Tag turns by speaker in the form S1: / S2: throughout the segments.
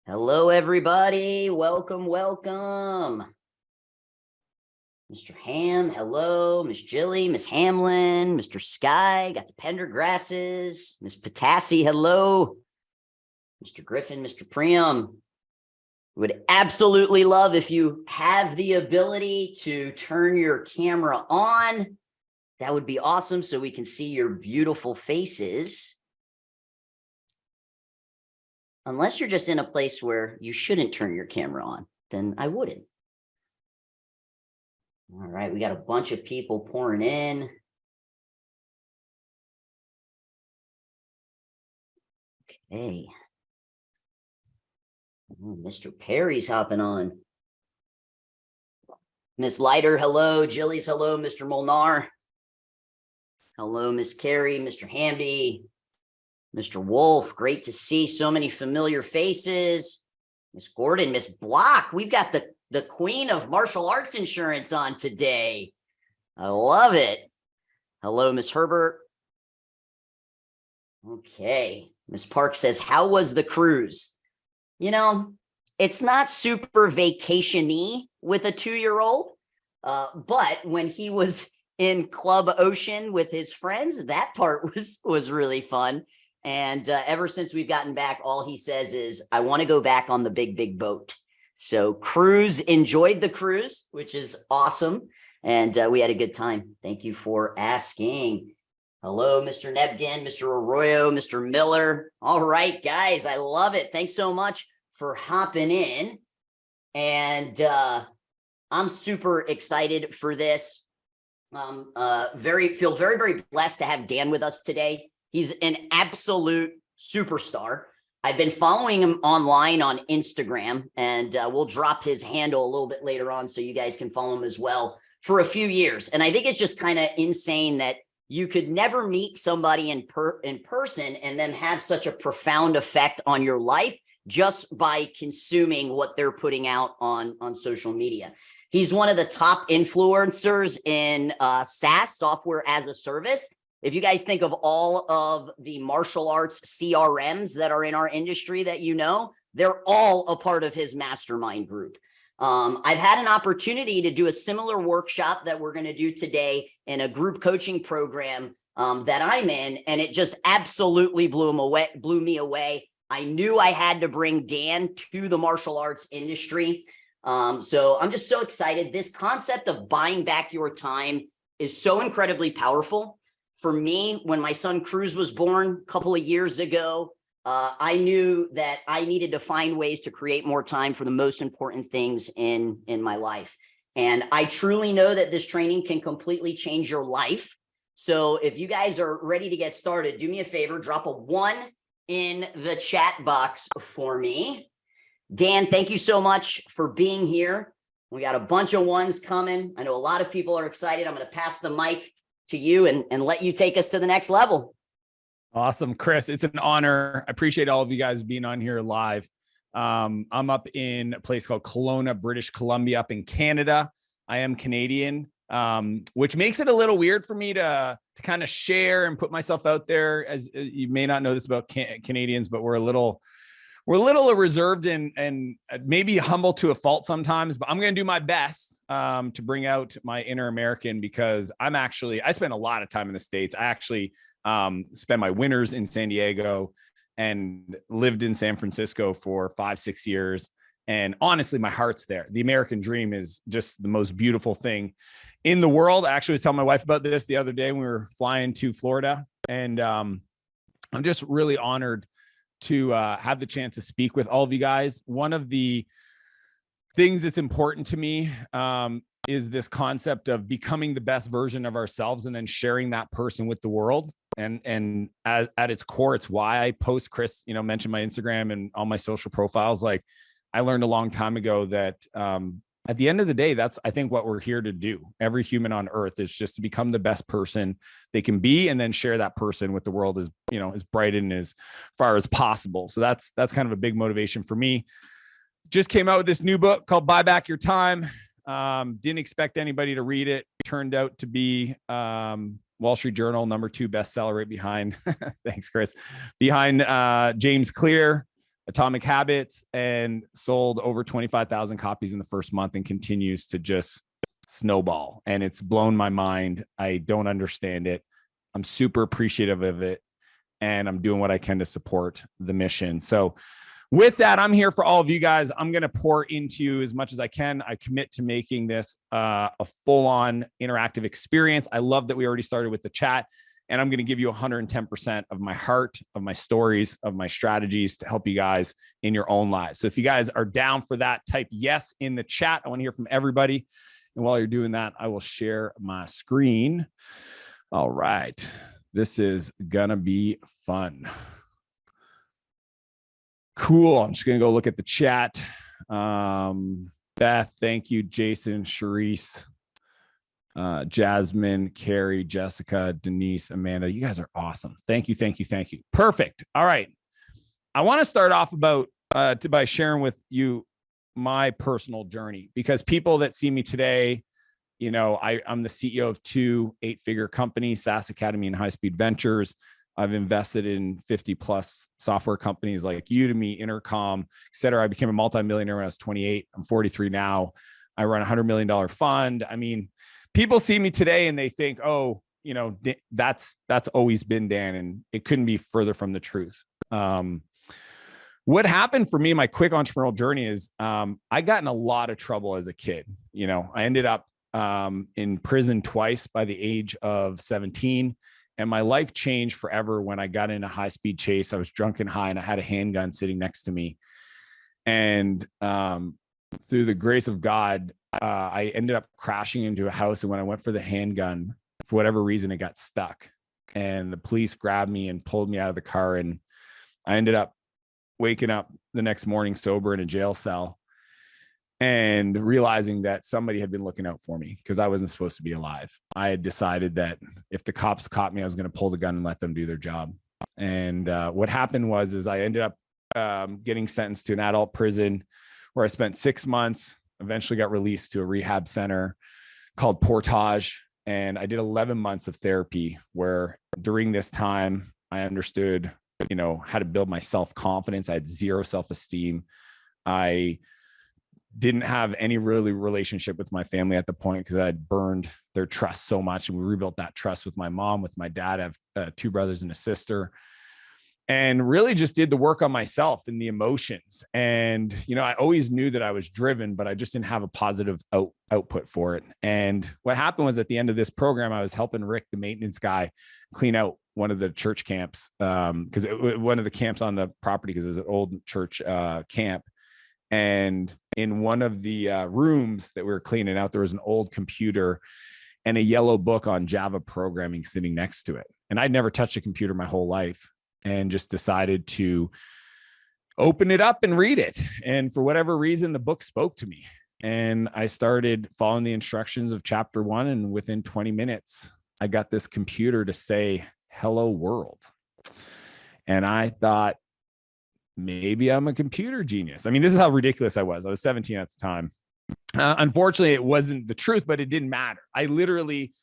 S1: Hello, everybody. Welcome, welcome. Mr. Ham, hello. Miss Jilly, Miss Hamlin, Mr. Sky, got the Pendergrasses, Miss Patassi, hello. Mr. Griffin, Mr. Priam. Would absolutely love if you have the ability to turn your camera on. That would be awesome so we can see your beautiful faces. Unless you're just in a place where you shouldn't turn your camera on, then I wouldn't. All right, we got a bunch of people pouring in. Okay. Oh, Mr. Perry's hopping on. Miss Leiter, hello. Jilly's hello. Mr. Molnar. Hello, Miss Carey, Mr. Hamby. Mr. Wolf, great to see so many familiar faces. Miss Gordon, Miss Block, we've got the queen of martial arts insurance on today. I love it. Hello, Miss Herbert. Okay, Miss Park says, how was the cruise? You know, it's not super vacation-y with a 2-year-old, but when he was in Club Ocean with his friends, that part was really fun. And ever since we've gotten back, all he says is, I want to go back on the big boat. So cruise, enjoyed the cruise, which is awesome. And we had a good time. Thank you for asking. Hello, Mr. Nebgen, Mr. Arroyo, Mr. Miller. All right, guys, I love it. Thanks so much for hopping in. And I'm super excited for this. Feel very blessed to have Dan with us today. He's an absolute superstar. I've been following him online on Instagram, and we'll drop his handle a little bit later on so you guys can follow him as well for a few years. And I think it's just kind of insane that you could never meet somebody in person and then have such a profound effect on your life just by consuming what they're putting out on social media. He's one of the top influencers in SaaS, software as a service. If you guys think of all of the martial arts CRMs that are in our industry that you know, they're all a part of his mastermind group. I've had an opportunity to do a similar workshop that we're going to do today in a group coaching program that I'm in, and it just absolutely blew me away. I knew I had to bring Dan to the martial arts industry. So I'm just so excited. This concept of buying back your time is so incredibly powerful. For me, when my son Cruz was born a couple of years ago, I knew that I needed to find ways to create more time for the most important things in my life. And I truly know that this training can completely change your life. So if you guys are ready to get started, do me a favor, drop a 1 in the chat box for me. Dan, thank you so much for being here. We got a bunch of 1s coming. I know a lot of people are excited. I'm going to pass the mic to you and let you take us to the next level.
S2: Awesome, Chris. It's an honor. I appreciate all of you guys being on here live. I'm up in a place called Kelowna, British Columbia, up in Canada. I am Canadian, which makes it a little weird for me to kind of share and put myself out there. As you may not know this about Canadians, but we're a little reserved and maybe humble to a fault sometimes, but I'm going to do my best to bring out my inner American, because I spend a lot of time in the States. I actually spend my winters in San Diego and lived in San Francisco for 5-6 years. And honestly, my heart's there. The American dream is just the most beautiful thing in the world. I actually was telling my wife about this the other day when we were flying to Florida. And I'm just really honored to have the chance to speak with all of you guys. One of the things that's important to me is this concept of becoming the best version of ourselves and then sharing that person with the world. And at its core, it's why I post. Chris, mentioned my Instagram and all my social profiles. Like, I learned a long time ago that at the end of the day, that's, I think, what we're here to do. Every human on earth is just to become the best person they can be, and then share that person with the world as bright and as far as possible. So that's kind of a big motivation for me. Just came out with this new book called Buyback Your Time. Didn't expect anybody to read it. Turned out to be Wall Street Journal #2 bestseller, right behind, thanks, Chris, behind James Clear. Atomic Habits and sold over 25,000 copies in the first month and continues to just snowball. And it's blown my mind. I don't understand it. I'm super appreciative of it. And I'm doing what I can to support the mission. So with that, I'm here for all of you guys. I'm going to pour into you as much as I can. I commit to making this a full-on interactive experience. I love that we already started with the chat, and I'm going to give you 110% of my heart, of my stories, of my strategies to help you guys in your own lives. So if you guys are down for that, type yes in the chat. I want to hear from everybody. And while you're doing that, I will share my screen. All right. This is going to be fun. Cool. I'm just going to go look at the chat. Beth, thank you. Jason, Sharice, Jasmine, Carrie, Jessica, Denise, Amanda. You guys are awesome. Thank you. Thank you. Thank you. Perfect. All right. I want to start off by sharing with you my personal journey, because people that see me today, you know, I'm the CEO of 2 8-figure companies, SaaS Academy and High Speed Ventures. I've invested in 50 plus software companies like Udemy, Intercom, et cetera. I became a multimillionaire when I was 28. I'm 43 now. I run a $100 million fund. I mean, people see me today and they think, oh, you know, that's always been Dan, and it couldn't be further from the truth. What happened for me, my quick entrepreneurial journey is I got in a lot of trouble as a kid. You know, I ended up in prison twice by the age of 17. And my life changed forever when I got in a high-speed chase. I was drunk and high, and I had a handgun sitting next to me. And through the grace of God, I ended up crashing into a house. And when I went for the handgun, for whatever reason, it got stuck. And the police grabbed me and pulled me out of the car. And I ended up waking up the next morning sober in a jail cell and realizing that somebody had been looking out for me, because I wasn't supposed to be alive. I had decided that if the cops caught me, I was going to pull the gun and let them do their job. And what happened was I ended up getting sentenced to an adult prison where I spent 6 months, eventually got released to a rehab center called Portage. And I did 11 months of therapy, where during this time, I understood, you know, how to build my self-confidence. I had zero self-esteem. I didn't have any really relationship with my family at the point, because I had burned their trust so much. And we rebuilt that trust with my mom, with my dad. I have 2 brothers and a sister, and really just did the work on myself and the emotions. And, you know, I always knew that I was driven, but I just didn't have a positive output for it. And what happened was, at the end of this program, I was helping Rick, the maintenance guy, clean out one of the church camps, because one of the camps on the property, because it was an old church camp. And in one of the rooms that we were cleaning out, there was an old computer and a yellow book on Java programming sitting next to it. And I'd never touched a computer my whole life, and just decided to open it up and read it. And for whatever reason, the book spoke to me, and I started following the instructions of chapter 1. And within 20 minutes, I got this computer to say, "Hello world." And I thought, maybe I'm a computer genius. I mean, this is how ridiculous I was. I was 17 at the time. Unfortunately, it wasn't the truth, but it didn't matter. I literally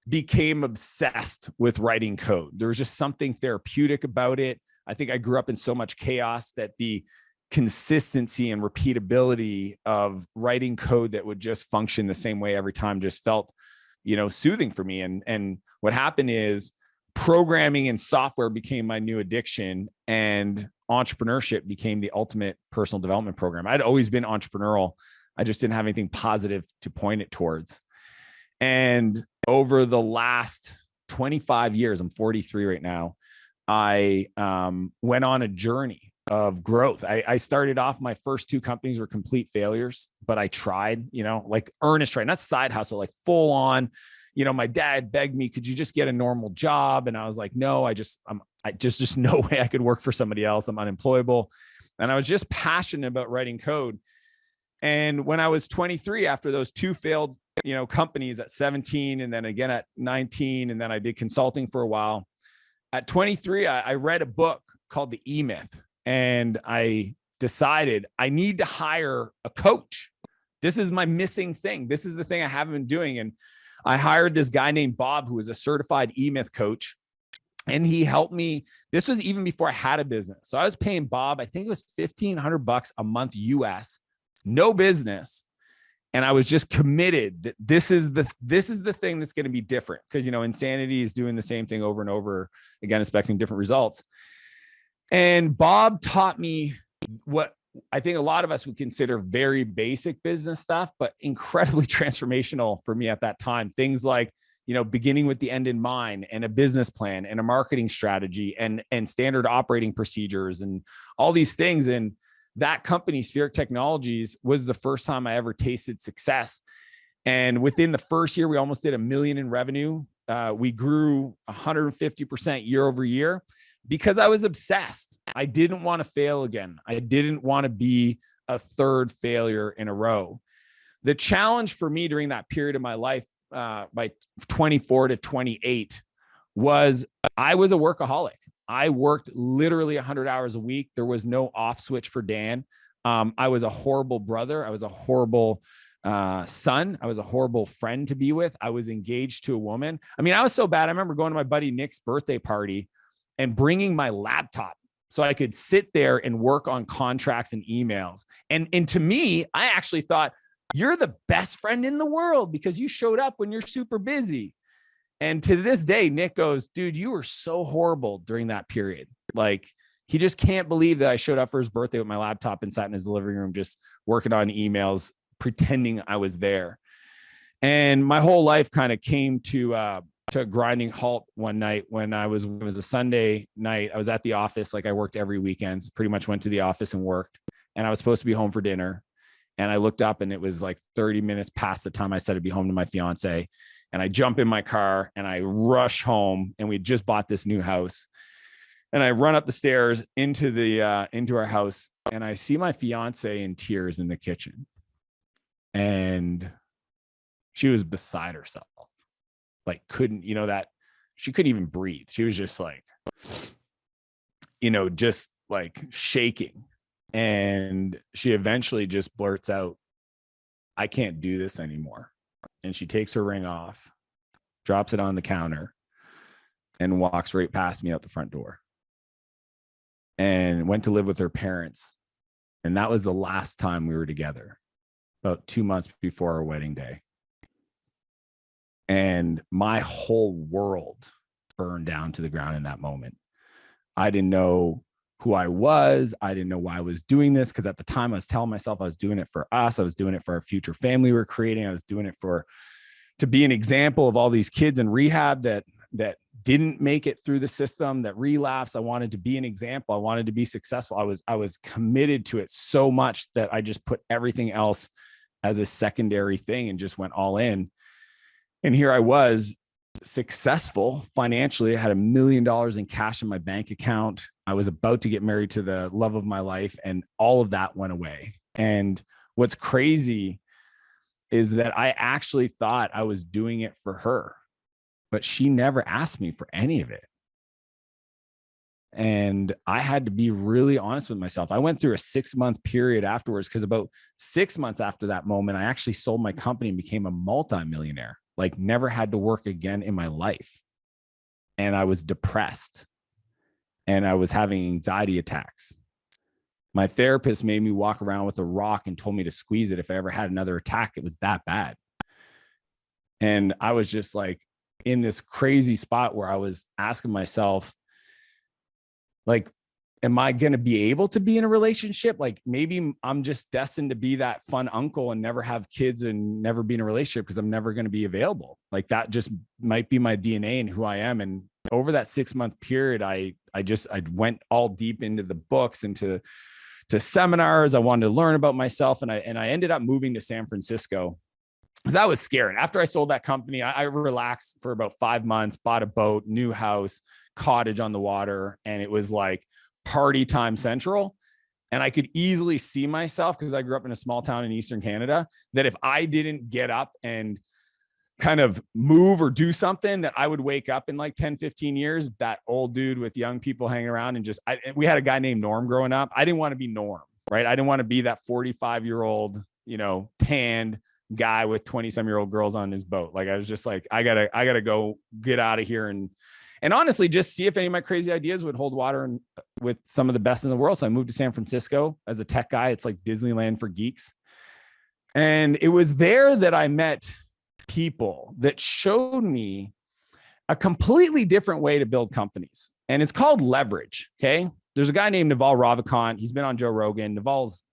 S2: became obsessed with writing code. There was just something therapeutic about it. I think I grew up in so much chaos that the consistency and repeatability of writing code that would just function the same way every time just felt, you know, soothing for me. And what happened is, programming and software became my new addiction, and entrepreneurship became the ultimate personal development program. I'd always been entrepreneurial. I just didn't have anything positive to point it towards. And over the last 25 years, I'm 43 right now, I went on a journey of growth. I started off, my first 2 companies were complete failures, but I tried, you know, like earnest try, not side hustle, like full on. You know, my dad begged me, "Could you just get a normal job?" And I was like, "No, I just no way I could work for somebody else. I'm unemployable." And I was just passionate about writing code. And when I was 23, after those 2 failed, you know, companies at 17, and then again at 19, and then I did consulting for a while. At 23, I read a book called The E-Myth, and I decided I need to hire a coach. This is my missing thing. This is the thing I haven't been doing. And I hired this guy named Bob, who was a certified E-Myth coach. And he helped me. This was even before I had a business. So I was paying Bob, I think it was $1,500 a month US, no business. And I was just committed that this is the thing that's going to be different. Because, insanity is doing the same thing over and over again, expecting different results. And Bob taught me what I think a lot of us would consider very basic business stuff, but incredibly transformational for me at that time. Things like, beginning with the end in mind, and a business plan, and a marketing strategy, and standard operating procedures, and all these things. And that company, Spheric Technologies, was the first time I ever tasted success. And within the first year, we almost did $1 million in revenue. We grew 150% year over year because I was obsessed. I didn't want to fail again. I didn't want to be a third failure in a row. The challenge for me during that period of my life, by 24 to 28, was I was a workaholic. I worked literally 100 hours a week. There was no off switch for Dan. I was a horrible brother. I was a horrible son. I was a horrible friend to be with. I was engaged to a woman. I mean, I was so bad. I remember going to my buddy Nick's birthday party and bringing my laptop so I could sit there and work on contracts and emails. And to me, I actually thought, you're the best friend in the world because you showed up when you're super busy. And to this day, Nick goes, dude, you were so horrible during that period. Like, he just can't believe that I showed up for his birthday with my laptop and sat in his living room, just working on emails, pretending I was there. And my whole life kind of came to a grinding halt one night when it was a Sunday night. I was at the office. Like, I worked every weekend, pretty much went to the office and worked. And I was supposed to be home for dinner. And I looked up and it was like 30 minutes past the time I said I'd be home to my fiance. And I jump in my car and I rush home, and we just bought this new house. And I run up the stairs into our house, and I see my fiance in tears in the kitchen. And she was beside herself. Like, she couldn't even breathe. She was just like, just like shaking. And she eventually just blurts out, I can't do this anymore. And she takes her ring off, drops it on the counter, and walks right past me out the front door, and went to live with her parents. And that was the last time we were together, about 2 months before our wedding day. And my whole world burned down to the ground in that moment. I didn't know who I was. I didn't know why I was doing this, because at the time I was telling myself I was doing it for us. I was doing it for our future family we were creating. I was doing it to be an example of all these kids in rehab that didn't make it through the system, that relapsed. I wanted to be an example. I wanted to be successful. I was committed to it so much that I just put everything else as a secondary thing and just went all in. And here I was, successful financially. I had $1 million in cash in my bank account. I was about to get married to the love of my life, and all of that went away. And what's crazy is that I actually thought I was doing it for her, but she never asked me for any of it. And I had to be really honest with myself. I went through a 6-month period afterwards, because about 6 months after that moment, I actually sold my company and became a multimillionaire. Like, never had to work again in my life. And I was depressed, and I was having anxiety attacks. My therapist made me walk around with a rock and told me to squeeze it if I ever had another attack. It was that bad. And I was just like in this crazy spot where I was asking myself, like, am I going to be able to be in a relationship? Like, maybe I'm just destined to be that fun uncle and never have kids and never be in a relationship because I'm never going to be available. Like, that just might be my DNA and who I am. And over that 6-month period, I went all deep into the books, into seminars. I wanted to learn about myself. And I ended up moving to San Francisco because I was scared. After I sold that company, I relaxed for about 5 months, bought a boat, new house, cottage on the water. And it was like party time central. And I could easily see myself, because I grew up in a small town in Eastern Canada, that if I didn't get up and kind of move or do something, that I would wake up in like 10, 15 years, that old dude with young people hanging around. And we had a guy named Norm growing up. I didn't want to be Norm, right? I didn't want to be that 45-year-old, tanned guy with 20-some-year-old girls on his boat. Like, I was just like, I gotta go get out of here. And and honestly, just see if any of my crazy ideas would hold water with some of the best in the world. So I moved to San Francisco as a tech guy. It's like Disneyland for geeks. And it was there that I met people that showed me a completely different way to build companies. And it's called leverage. Okay. There's a guy named Naval Ravikant. He's been on Joe Rogan.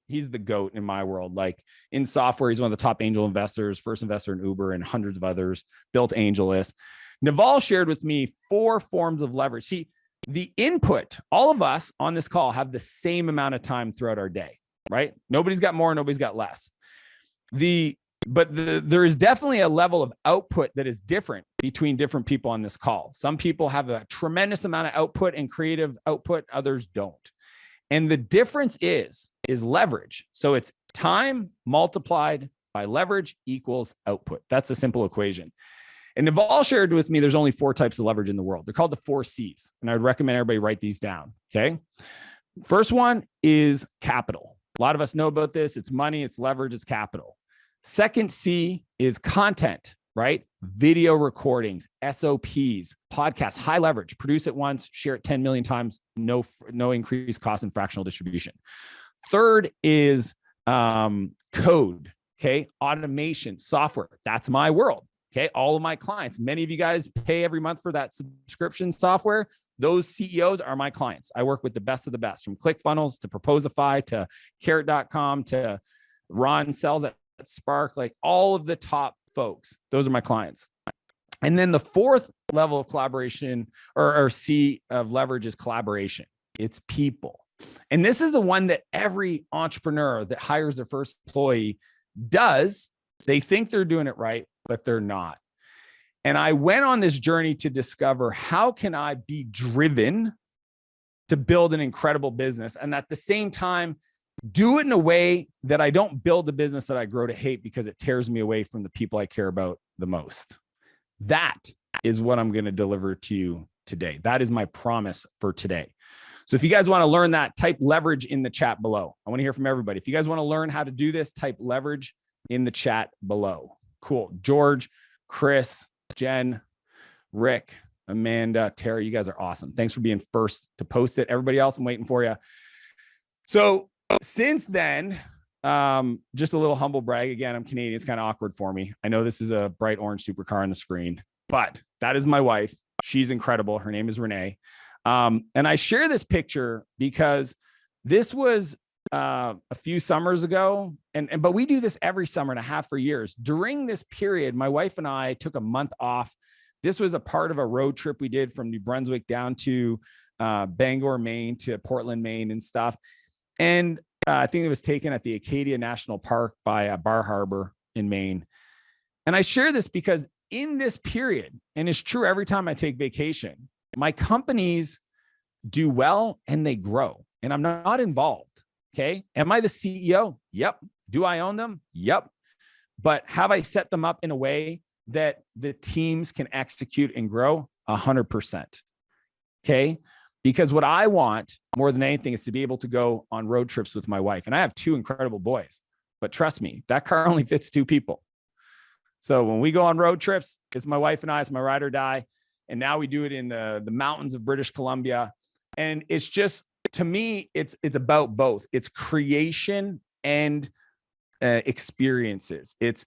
S2: He's the GOAT in my world. Like in software, he's one of the top angel investors, first investor in Uber and hundreds of others, built AngelList. Naval shared with me 4 forms of leverage. See, the input, all of us on this call have the same amount of time throughout our day, right? Nobody's got more, nobody's got less. There is definitely a level of output that is different between different people on this call. Some people have a tremendous amount of output and creative output, others don't. And the difference is leverage. So it's time multiplied by leverage equals output. That's a simple equation. And Naval shared with me, there's only 4 types of leverage in the world. They're called the 4 C's. And I would recommend everybody write these down. Okay. First one is capital. A lot of us know about this. It's money, it's leverage, it's capital. Second C is content, right? Video recordings, SOPs, podcasts, high leverage, produce it once, share it 10 million times, no increased cost and fractional distribution. Third is code, okay? Automation, software. That's my world, okay? All of my clients, many of you guys pay every month for that subscription software. Those CEOs are my clients. I work with the best of the best, from ClickFunnels to Proposify to Carrot.com to Ron sells at Spark, like all of the top folks. Those are my clients. And then the 4th level of collaboration or C of leverage is collaboration. It's people. And this is the one that every entrepreneur that hires their first employee does. They think they're doing it right, but they're not. And I went on this journey to discover, how can I be driven to build an incredible business and at the same time do it in a way that I don't build a business that I grow to hate because it tears me away from the people I care about the most. That is what I'm going to deliver to you today. That is my promise for today. So if you guys want to learn that, type leverage in the chat below. I want to hear from everybody. If you guys want to learn how to do this, type leverage in the chat below. Cool. George, Chris, Jen, Rick, Amanda, Terry, you guys are awesome. Thanks for being first to post it. Everybody else, I'm waiting for you. So since then, just a little humble brag. Again, I'm Canadian. It's kind of awkward for me. I know this is a bright orange supercar on the screen, but that is my wife. She's incredible. Her name is Renee. And I share this picture because this was a few summers ago. But we do this every summer and a half for years. During this period, my wife and I took a month off. This was a part of a road trip we did from New Brunswick down to Bangor, Maine to Portland, Maine and stuff. And I think it was taken at the Acadia National Park by Bar Harbor in Maine. And I share this because in this period, and it's true every time I take vacation, my companies do well and they grow and I'm not involved. Okay. Am I the CEO? Yep. Do I own them? Yep. But have I set them up in a way that the teams can execute and grow? 100%. Okay. Because what I want more than anything is to be able to go on road trips with my wife. And I have 2 incredible boys, but trust me, that car only fits 2 people. So when we go on road trips, it's my wife and I, it's my ride or die. And now we do it in the mountains of British Columbia. And it's just, to me, it's about both. It's creation and experiences. It's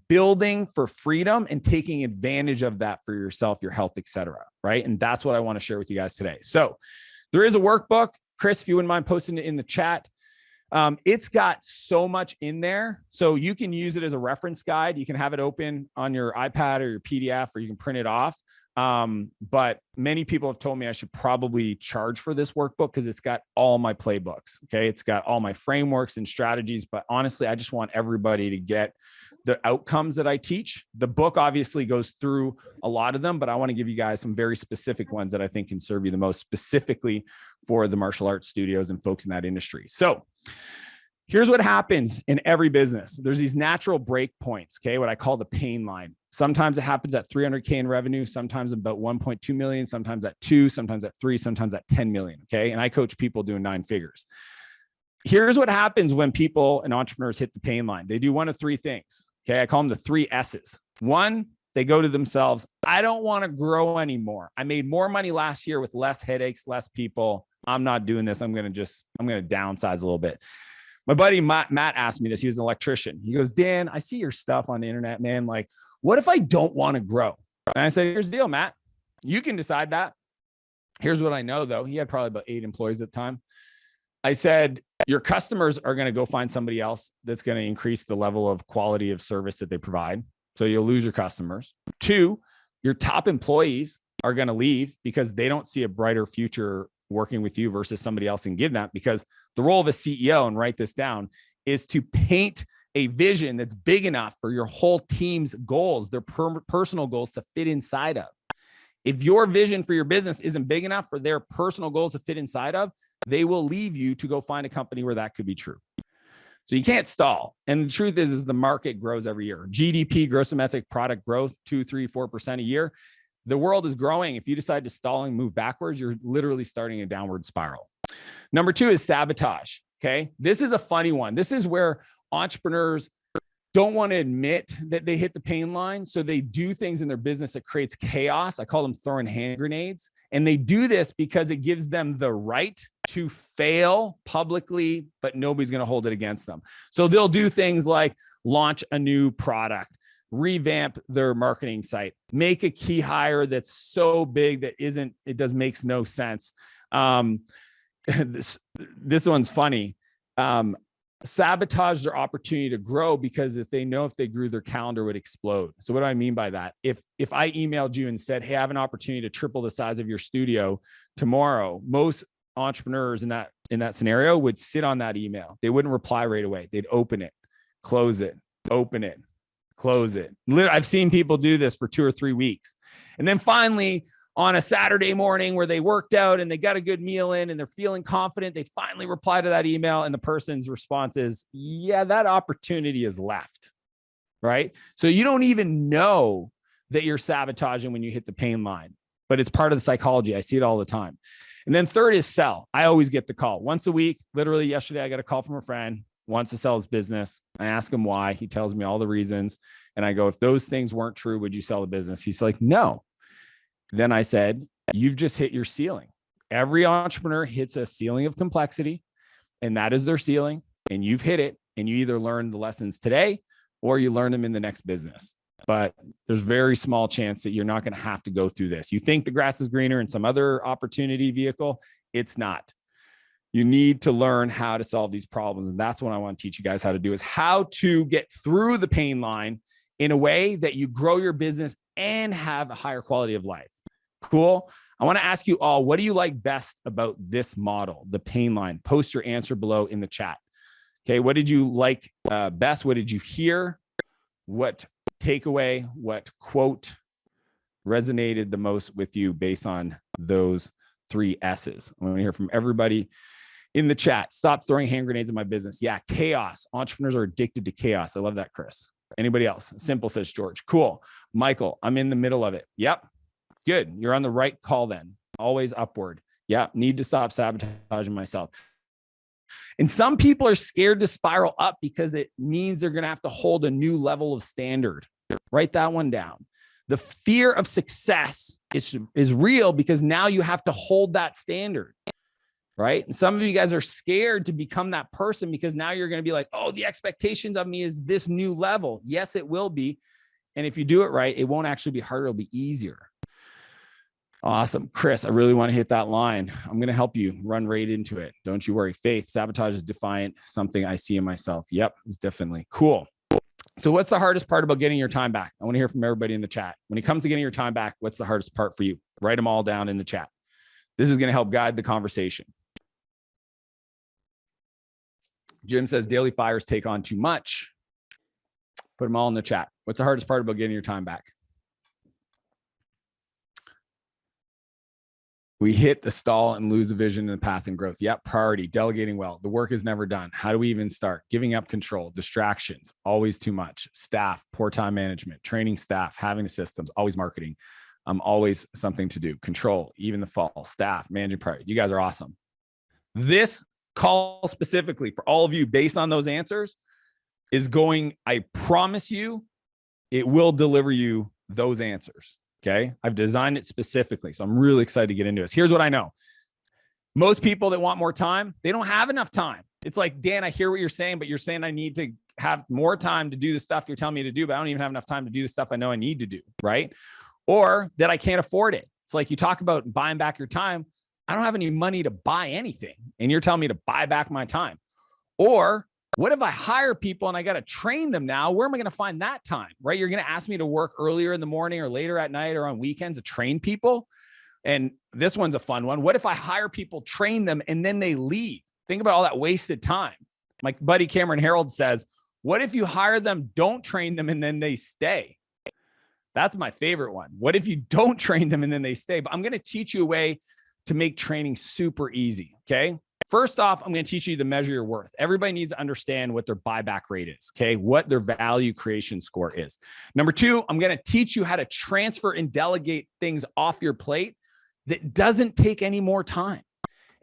S2: building for freedom and taking advantage of that for yourself, your health, etc. Right. And that's what I want to share with you guys today. So there is a workbook. Chris, if you wouldn't mind posting it in the chat. It's got so much in there. So you can use it as a reference guide. You can have it open on your iPad or your PDF, or you can print it off. But many people have told me I should probably charge for this workbook because it's got all my playbooks. Okay. It's got all my frameworks and strategies, but honestly, I just want everybody to get the outcomes that I teach. The book obviously goes through a lot of them, but I want to give you guys some very specific ones that I think can serve you the most, specifically for the martial arts studios and folks in that industry. So here's what happens in every business. There's these natural break points, okay, what I call the pain line. Sometimes it happens at 300K in revenue, sometimes about 1.2 million, sometimes at 2, sometimes at 3, sometimes at 10 million, okay? And I coach people doing 9 figures. Here's what happens when people and entrepreneurs hit the pain line. They do one of 3 things, okay? I call them the 3 S's. 1, they go to themselves, I don't want to grow anymore. I made more money last year with less headaches, less people. I'm not doing this. I'm going to downsize a little bit. My buddy Matt asked me this. He was an electrician. He goes, Dan, I see your stuff on the internet, man. Like, what if I don't want to grow? And I said, here's the deal, Matt. You can decide that. Here's what I know, though. He had probably about 8 employees at the time. I said, your customers are going to go find somebody else that's going to increase the level of quality of service that they provide. So you'll lose your customers. 2, your top employees are going to leave because they don't see a brighter future working with you versus somebody else and give that, because the role of a CEO, and write this down, is to paint a vision that's big enough for your whole team's goals, their personal goals, to fit inside of. If your vision for your business isn't big enough for their personal goals to fit inside of, they will leave you to go find a company where that could be true. So you can't stall. And the truth is the market grows every year. GDP, gross domestic product growth, 2, 3, 4% a year. The world is growing. If you decide to stall and move backwards, you're literally starting a downward spiral. Number 2 is sabotage. Okay. This is a funny one. This is where entrepreneurs don't want to admit that they hit the pain line. So they do things in their business that creates chaos. I call them throwing hand grenades. And they do this because it gives them the right to fail publicly, but nobody's going to hold it against them. So they'll do things like launch a new product, revamp their marketing site, make a key hire that's so big that makes no sense. This one's funny. Sabotage their opportunity to grow because if they grew, their calendar would explode. So what do I mean by that? If I emailed you and said, hey, I have an opportunity to triple the size of your studio tomorrow, most entrepreneurs in that scenario would sit on that email. They wouldn't reply right away. They'd open it, close it, open it, close it. I've seen people do this for 2 or 3 weeks. And then finally, on a Saturday morning where they worked out and they got a good meal in and they're feeling confident, they finally reply to that email and the person's response is, yeah, that opportunity is left, right? So you don't even know that you're sabotaging when you hit the pain line, but it's part of the psychology. I see it all the time. And then 3rd is sell. I always get the call once a week. Literally yesterday, I got a call from a friend, wants to sell his business. I ask him why. He tells me all the reasons. And I go, if those things weren't true, would you sell the business? He's like, no. Then I said, you've just hit your ceiling. Every entrepreneur hits a ceiling of complexity, and that is their ceiling. And you've hit it, and you either learn the lessons today or you learn them in the next business. But there's very small chance that you're not going to have to go through this. You think the grass is greener in some other opportunity vehicle. It's not. You need to learn how to solve these problems. And that's what I want to teach you guys how to do, is how to get through the pain line in a way that you grow your business and have a higher quality of life. Cool. I want to ask you all, what do you like best about this model, the pain line? Post your answer below in the chat. Okay. What did you like best? What did you hear? What takeaway, what quote resonated the most with you based on those 3 S's? I want to hear from everybody in the chat. Stop throwing hand grenades in my business. Yeah. Chaos. Entrepreneurs are addicted to chaos. I love that, Chris. Anybody else? Simple, says George. Cool. Michael, I'm in the middle of it. Yep. Good. You're on the right call then. Always upward. Yeah. Need to stop sabotaging myself. And some people are scared to spiral up because it means they're going to have to hold a new level of standard. Write that one down. The fear of success is real because now you have to hold that standard. Right. And some of you guys are scared to become that person because now you're going to be like, oh, the expectations of me is this new level. Yes, it will be. And if you do it right, it won't actually be harder. It'll be easier. Awesome. Chris, I really want to hit that line. I'm going to help you run right into it. Don't you worry. Faith, sabotage is defiant. Something I see in myself. Yep. It's definitely cool. So what's the hardest part about getting your time back? I want to hear from everybody in the chat. When it comes to getting your time back, what's the hardest part for you? Write them all down in the chat. This is going to help guide the conversation. Jim says daily fires take on too much. Put them all in the chat. What's the hardest part about getting your time back? We hit the stall and lose the vision and the path and growth. Yep. Priority, delegating well. The work is never done. How do we even start? Giving up control, distractions, always too much. Staff, poor time management, training staff, having the systems, always marketing. Always something to do. Control, even the fall, staff, managing priority. You guys are awesome. This call specifically for all of you based on those answers is going, I promise you, it will deliver you those answers. Okay. I've designed it specifically. So I'm really excited to get into this. Here's what I know. Most people that want more time, they don't have enough time. It's like, Dan, I hear what you're saying, but you're saying I need to have more time to do the stuff you're telling me to do, but I don't even have enough time to do the stuff I know I need to do. Right. Or that I can't afford it. It's like you talk about buying back your time. I don't have any money to buy anything. And you're telling me to buy back my time. Or what if I hire people and I got to train them now? Where am I going to find that time? Right. You're going to ask me to work earlier in the morning or later at night or on weekends to train people. And this one's a fun one. What if I hire people, train them, and then they leave? Think about all that wasted time. My buddy Cameron Harold says, what if you hire them, don't train them, and then they stay? That's my favorite one. What if you don't train them and then they stay? But I'm going to teach you a way to make training super easy. Okay. First off, I'm going to teach you to measure your worth. Everybody needs to understand what their buyback rate is. Okay. What their value creation score is. Number two, I'm going to teach you how to transfer and delegate things off your plate that doesn't take any more time.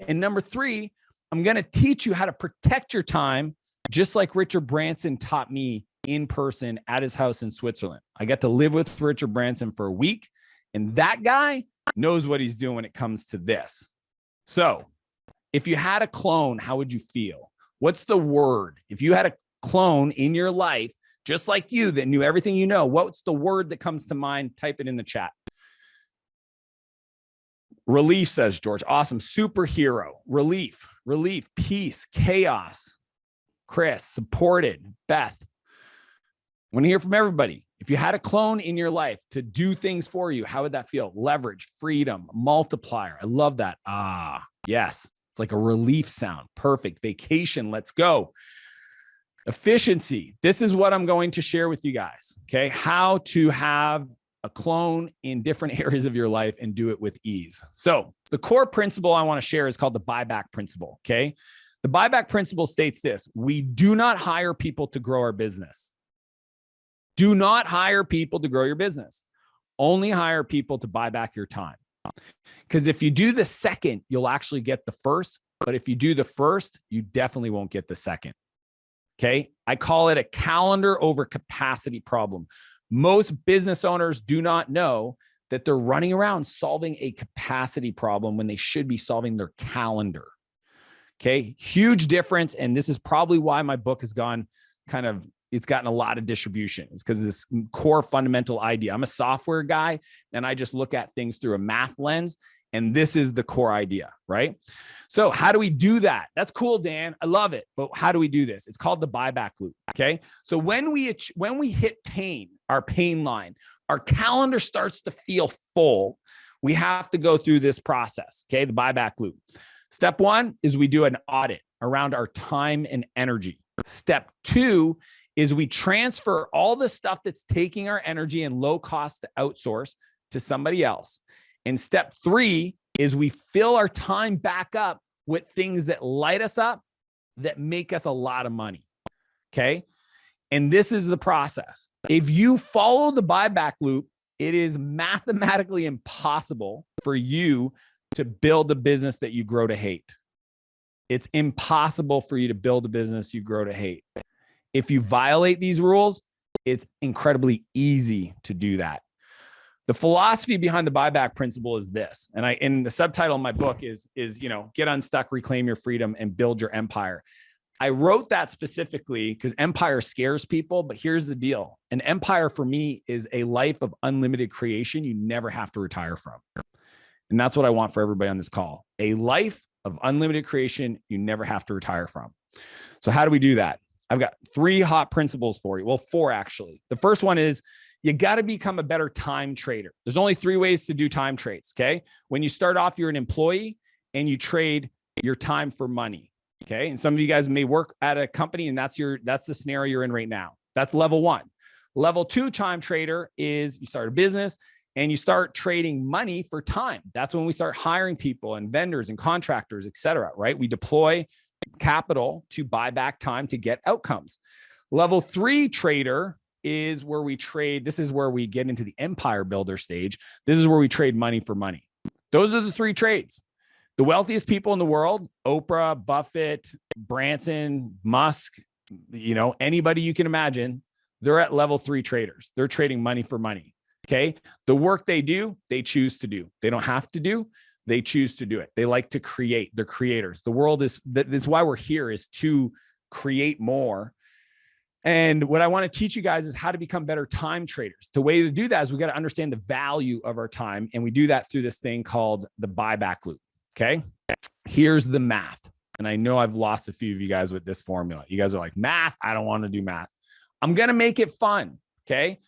S2: And number three, I'm going to teach you how to protect your time, just like Richard Branson taught me in person at his house in Switzerland. I got to live with Richard Branson for a week, and that guy knows what he's doing when it comes to this. So if you had a clone, how would you feel? What's the word? If you had a clone in your life, just like you, that knew everything you know, what's the word that comes to mind? Type it in the chat. Relief, says George. Awesome. Superhero. Relief. Relief. Peace. Chaos. Chris. Supported. Beth. I want to hear from everybody. If you had a clone in your life to do things for you, how would that feel? Leverage, freedom, multiplier. I love that. Ah, yes. It's like a relief sound. Perfect. Vacation. Let's go. Efficiency. This is what I'm going to share with you guys. Okay. How to have a clone in different areas of your life and do it with ease. So the core principle I want to share is called the buyback principle. Okay. The buyback principle states this: we do not hire people to grow our business. Do not hire people to grow your business. Only hire people to buy back your time. Because if you do the second, you'll actually get the first. But if you do the first, you definitely won't get the second. Okay. I call it a calendar over capacity problem. Most business owners do not know that they're running around solving a capacity problem when they should be solving their calendar. Okay. Huge difference. And this is probably why my book has gone it's gotten a lot of distribution. It's because of this core fundamental idea. I'm a software guy and I just look at things through a math lens. And this is the core idea, right? So how do we do that? That's cool, Dan. I love it. But how do we do this? It's called the buyback loop. Okay. So when we hit pain, our pain line, our calendar starts to feel full, we have to go through this process. Okay. The buyback loop. Step one is we do an audit around our time and energy. Step two is we transfer all the stuff that's taking our energy and low cost to outsource to somebody else. And step three is we fill our time back up with things that light us up, that make us a lot of money. Okay. And this is the process. If you follow the buyback loop, it is mathematically impossible for you to build a business that you grow to hate. It's impossible for you to build a business you grow to hate. If you violate these rules, it's incredibly easy to do that. The philosophy behind the buyback principle is this, and in the subtitle of my book is get unstuck, reclaim your freedom, and build your empire. I wrote that specifically because empire scares people, but here's the deal. An empire for me is a life of unlimited creation you never have to retire from. And that's what I want for everybody on this call. A life of unlimited creation you never have to retire from. So how do we do that? I've got 3 hot principles for you. Well, 4 actually. The first one is you got to become a better time trader. There's only 3 ways to do time trades. Okay. When you start off, you're an employee and you trade your time for money. Okay. And some of you guys may work at a company and that's the scenario you're in right now. That's level 1. Level 2 time trader is you start a business and you start trading money for time. That's when we start hiring people and vendors and contractors, et cetera, right? We deploy capital to buy back time to get outcomes. Level 3 trader is where we trade. This is where we get into the empire builder stage. This is where we trade money for money. Those are the 3 trades. The wealthiest people in the world, Oprah, Buffett, Branson, Musk, anybody you can imagine, they're at level 3 traders. They're trading money for money. Okay. The work they do, they choose to do. They don't have to do, they choose to do it. They like to create. They're creators. The world is, this is why we're here, is to create more. And what I want to teach you guys is how to become better time traders. The way to do that is we got to understand the value of our time. And we do that through this thing called the buyback loop. Okay. Here's the math. And I know I've lost a few of you guys with this formula. You guys are like, math, I don't want to do math. I'm going to make it fun. Okay.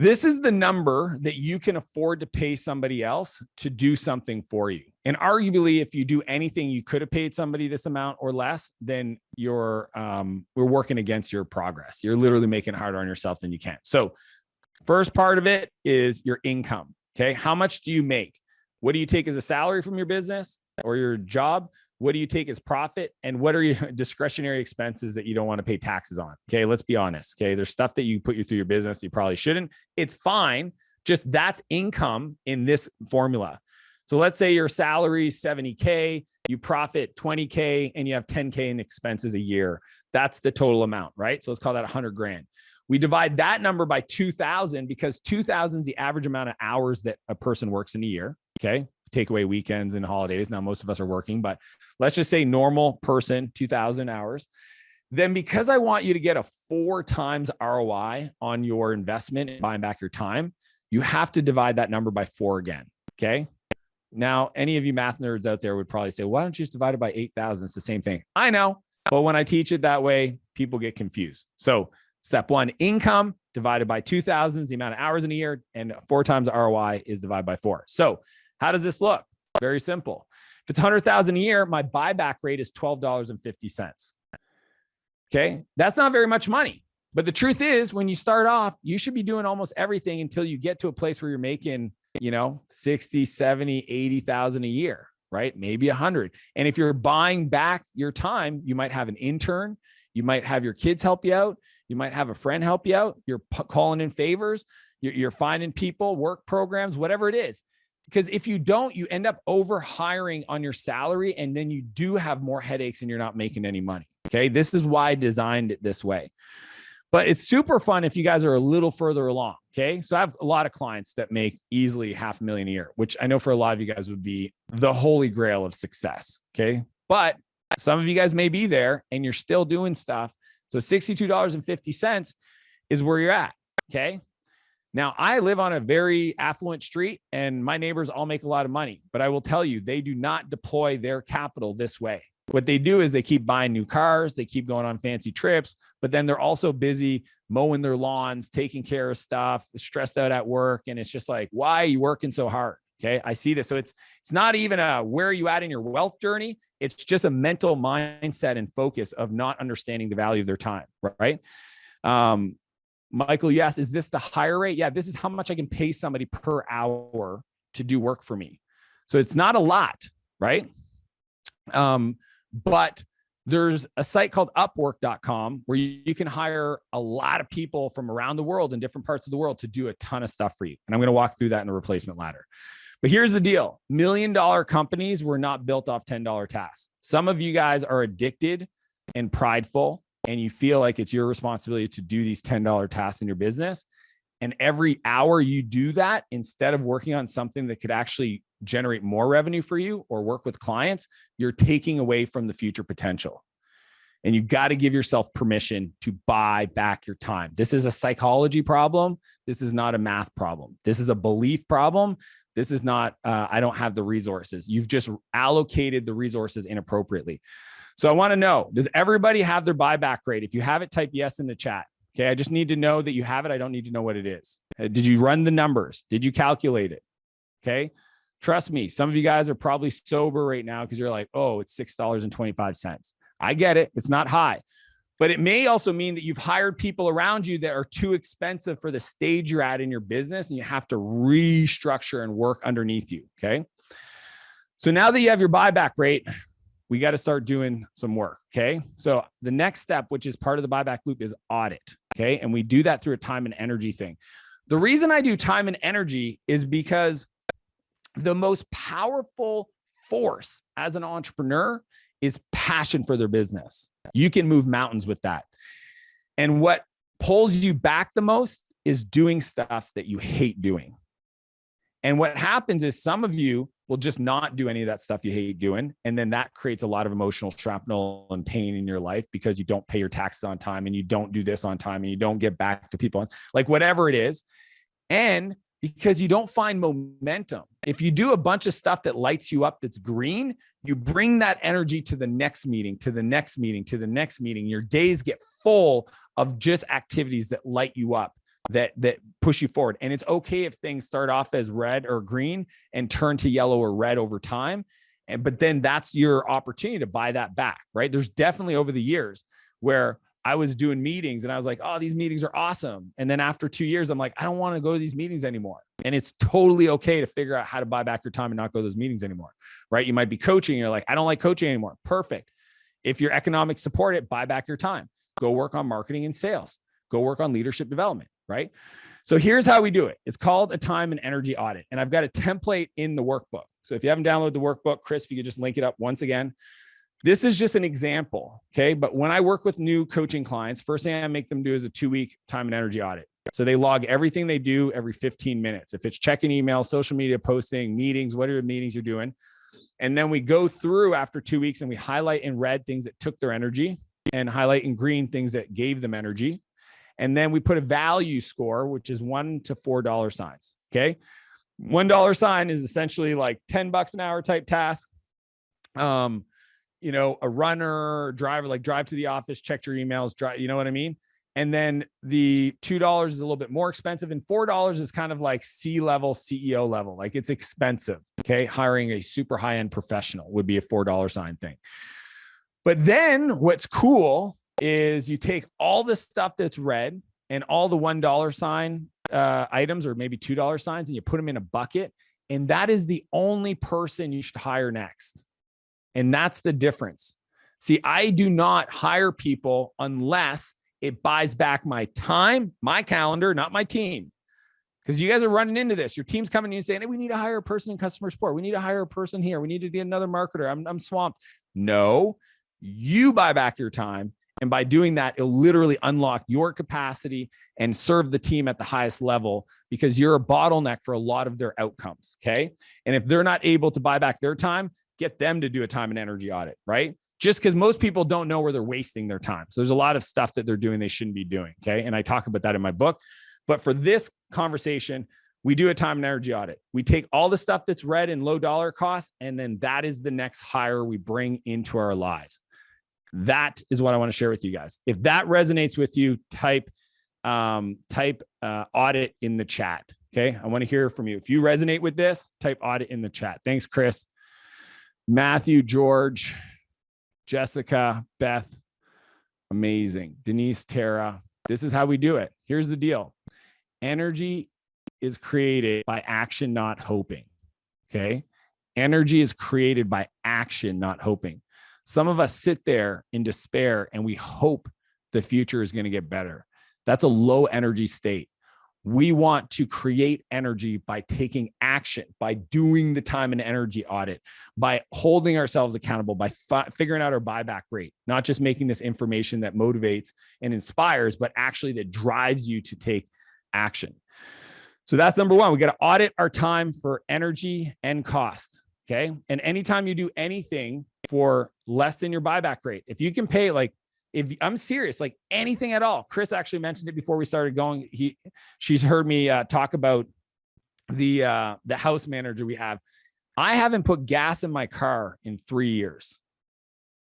S2: This is the number that you can afford to pay somebody else to do something for you. And arguably, if you do anything you could have paid somebody this amount or less, then we're working against your progress. You're literally making it harder on yourself than you can. So first part of it is your income. Okay. How much do you make? What do you take as a salary from your business or your job? What do you take as profit? And what are your discretionary expenses that you don't want to pay taxes on? Okay, let's be honest. Okay, there's stuff that you put through your business you probably shouldn't. It's fine. Just that's income in this formula. So let's say your salary is 70K, you profit 20K, and you have 10K in expenses a year. That's the total amount, right? So let's call that 100 grand. We divide that number by 2,000 because 2,000 is the average amount of hours that a person works in a year. Okay. Take away weekends and holidays. Now, most of us are working, but let's just say normal person, 2,000 hours. Then because I want you to get a 4 times ROI on your investment and buying back your time, you have to divide that number by 4 again. Okay. Now, any of you math nerds out there would probably say, why don't you just divide it by 8,000? It's the same thing. I know, but when I teach it that way, people get confused. So step 1, income divided by 2,000 is the amount of hours in a year, and 4 times ROI is divided by 4. So how does this look? Very simple. If it's 100,000 a year, my buyback rate is $12.50. Okay. That's not very much money, but the truth is when you start off, you should be doing almost everything until you get to a place where you're making, 60, 70, 80,000 a year, right? Maybe 100. And if you're buying back your time, you might have an intern, you might have your kids help you out. You might have a friend help you out. You're calling in favors. You're finding people, work programs, whatever it is. Because if you don't, you end up over hiring on your salary, and then you do have more headaches and you're not making any money. Okay. This is why I designed it this way, but it's super fun if you guys are a little further along. Okay. So I have a lot of clients that make easily $500,000 a year, which I know for a lot of you guys would be the holy grail of success. Okay. But some of you guys may be there and you're still doing stuff. So $62.50 is where you're at. Okay. Now, I live on a very affluent street and my neighbors all make a lot of money, but I will tell you, they do not deploy their capital this way. What they do is they keep buying new cars, they keep going on fancy trips, but then they're also busy mowing their lawns, taking care of stuff, stressed out at work. And it's just like, why are you working so hard? Okay. I see this. So it's not even a, where are you at in your wealth journey? It's just a mental mindset and focus of not understanding the value of their time. Right. Michael, yes. Is this the higher rate? Yeah. This is how much I can pay somebody per hour to do work for me. So it's not a lot, right? But there's a site called upwork.com where you can hire a lot of people from around the world in different parts of the world to do a ton of stuff for you. And I'm going to walk through that in the replacement ladder. But here's the deal. $1 million companies were not built off $10 tasks. Some of you guys are addicted and prideful, and you feel like it's your responsibility to do these $10 tasks in your business. And every hour you do that, instead of working on something that could actually generate more revenue for you or work with clients, you're taking away from the future potential. And you got to give yourself permission to buy back your time. This is a psychology problem. This is not a math problem. This is a belief problem. This is not, I don't have the resources. You've just allocated the resources inappropriately. So I want to know, does everybody have their buyback rate? If you have it, type yes in the chat. Okay. I just need to know that you have it. I don't need to know what it is. Did you run the numbers? Did you calculate it? Okay. Trust me. Some of you guys are probably sober right now because you're like, oh, it's $6.25. I get it. It's not high, but it may also mean that you've hired people around you that are too expensive for the stage you're at in your business, and you have to restructure and work underneath you. Okay. So now that you have your buyback rate, we got to start doing some work. Okay. So the next step, which is part of the buyback loop, is audit. Okay. And we do that through a time and energy thing. The reason I do time and energy is because the most powerful force as an entrepreneur is passion for their business. You can move mountains with that. And what pulls you back the most is doing stuff that you hate doing. And what happens is some of you will just not do any of that stuff you hate doing. And then that creates a lot of emotional shrapnel and pain in your life because you don't pay your taxes on time and you don't do this on time and you don't get back to people, like whatever it is. And because you don't find momentum. If you do a bunch of stuff that lights you up, that's green, you bring that energy to the next meeting, to the next meeting, to the next meeting. Your days get full of just activities that light you up, that push you forward. And it's okay if things start off as red or green and turn to yellow or red over time. But then that's your opportunity to buy that back, right? There's definitely over the years where I was doing meetings and I was like, oh, these meetings are awesome. And then after 2 years, I'm like, I don't want to go to these meetings anymore. And it's totally okay to figure out how to buy back your time and not go to those meetings anymore, right? You might be coaching. And you're like, I don't like coaching anymore. Perfect. If you're economic support it, buy back your time. Go work on marketing and sales. Go work on leadership development, right? So here's how we do it. It's called a time and energy audit. And I've got a template in the workbook. So if you haven't downloaded the workbook, Chris, if you could just link it up once again. This is just an example, okay? But when I work with new coaching clients, first thing I make them do is a 2-week time and energy audit. So they log everything they do every 15 minutes. If it's checking email, social media posting, meetings, whatever meetings you're doing. And then we go through after 2 weeks and we highlight in red things that took their energy and highlight in green things that gave them energy. And then we put a value score, which is $1 to $4 signs, okay? $1 sign is essentially like $10 an hour type task. You know, a runner, driver, like drive to the office, check your emails, drive, you know what I mean? And then the $2 is a little bit more expensive and $4 is kind of like C-level, CEO level. Like it's expensive, okay? Hiring a super high-end professional would be a $4 sign thing. But then what's cool is you take all the stuff that's red and all the $1 sign items or maybe $2 signs and you put them in a bucket. And that is the only person you should hire next. And that's the difference. See, I do not hire people unless it buys back my time, my calendar, not my team. Because you guys are running into this. Your team's coming to you saying, hey, we need to hire a person in customer support. We need to hire a person here. We need to get another marketer. I'm swamped. No, you buy back your time. And by doing that, it'll literally unlock your capacity and serve the team at the highest level because you're a bottleneck for a lot of their outcomes, okay? And if they're not able to buy back their time, get them to do a time and energy audit, right? Just because most people don't know where they're wasting their time. So there's a lot of stuff that they're doing they shouldn't be doing, okay? And I talk about that in my book. But for this conversation, we do a time and energy audit. We take all the stuff that's red and low dollar costs, and then that is the next hire we bring into our lives. That is what I want to share with you guys. If that resonates with you, type audit in the chat, okay? I want to hear from you. If you resonate with this, type audit in the chat. Thanks, Chris. Matthew, George, Jessica, Beth, amazing. Denise, Tara, this is how we do it. Here's the deal. Energy is created by action, not hoping, okay? Energy is created by action, not hoping. Some of us sit there in despair and we hope the future is going to get better. That's a low energy state. We want to create energy by taking action, by doing the time and energy audit, by holding ourselves accountable, by figuring out our buyback rate, not just making this information that motivates and inspires, but actually that drives you to take action. So that's number one. We got to audit our time for energy and cost. Okay. And anytime you do anything for less than your buyback rate, if you can pay, like, if I'm serious, like anything at all. Chris actually mentioned it before we started going. She's heard me talk about the house manager we have. I haven't put gas in my car in 3 years.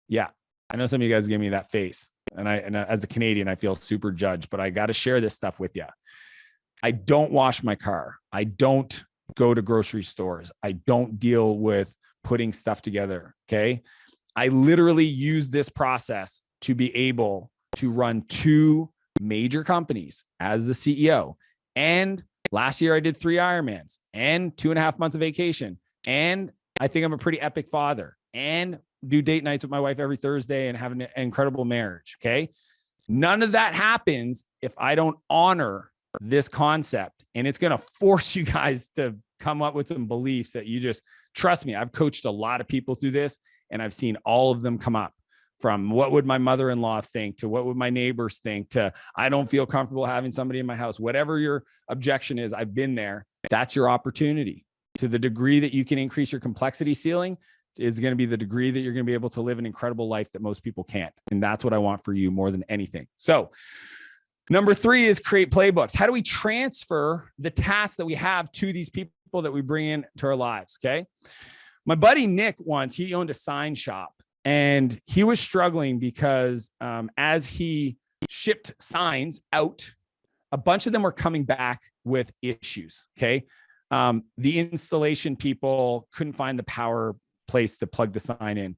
S2: Yeah. I know some of you guys give me that face. And as a Canadian, I feel super judged, but I got to share this stuff with you. I don't wash my car. I don't go to grocery stores. I don't deal with putting stuff together. Okay. I literally use this process to be able to run 2 major companies as the CEO. And last year I did 3 Ironmans and 2.5 months of vacation. And I think I'm a pretty epic father and do date nights with my wife every Thursday and have an incredible marriage. Okay. None of that happens if I don't honor this concept. And it's going to force you guys to come up with some beliefs that you just trust me. I've coached a lot of people through this and I've seen all of them come up. from what would my mother-in-law think to what would my neighbors think to I don't feel comfortable having somebody in my house. Whatever your objection is, I've been there. That's your opportunity. To the degree that you can increase your complexity ceiling is going to be the degree that you're going to be able to live an incredible life that most people can't. And that's what I want for you more than anything. So number 3 is create playbooks. How do we transfer the tasks that we have to these people that we bring into our lives? Okay. My buddy Nick once, he owned a sign shop. And he was struggling because as he shipped signs out, a bunch of them were coming back with issues. Okay. The installation people couldn't find the power place to plug the sign in.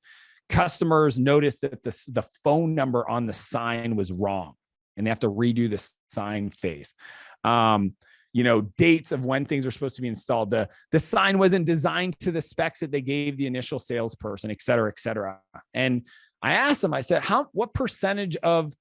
S2: Customers noticed that the phone number on the sign was wrong and they have to redo the sign face. Dates of when things are supposed to be installed. The sign wasn't designed to the specs that they gave the initial salesperson, et cetera, et cetera. And I asked him, I said, what percentage of,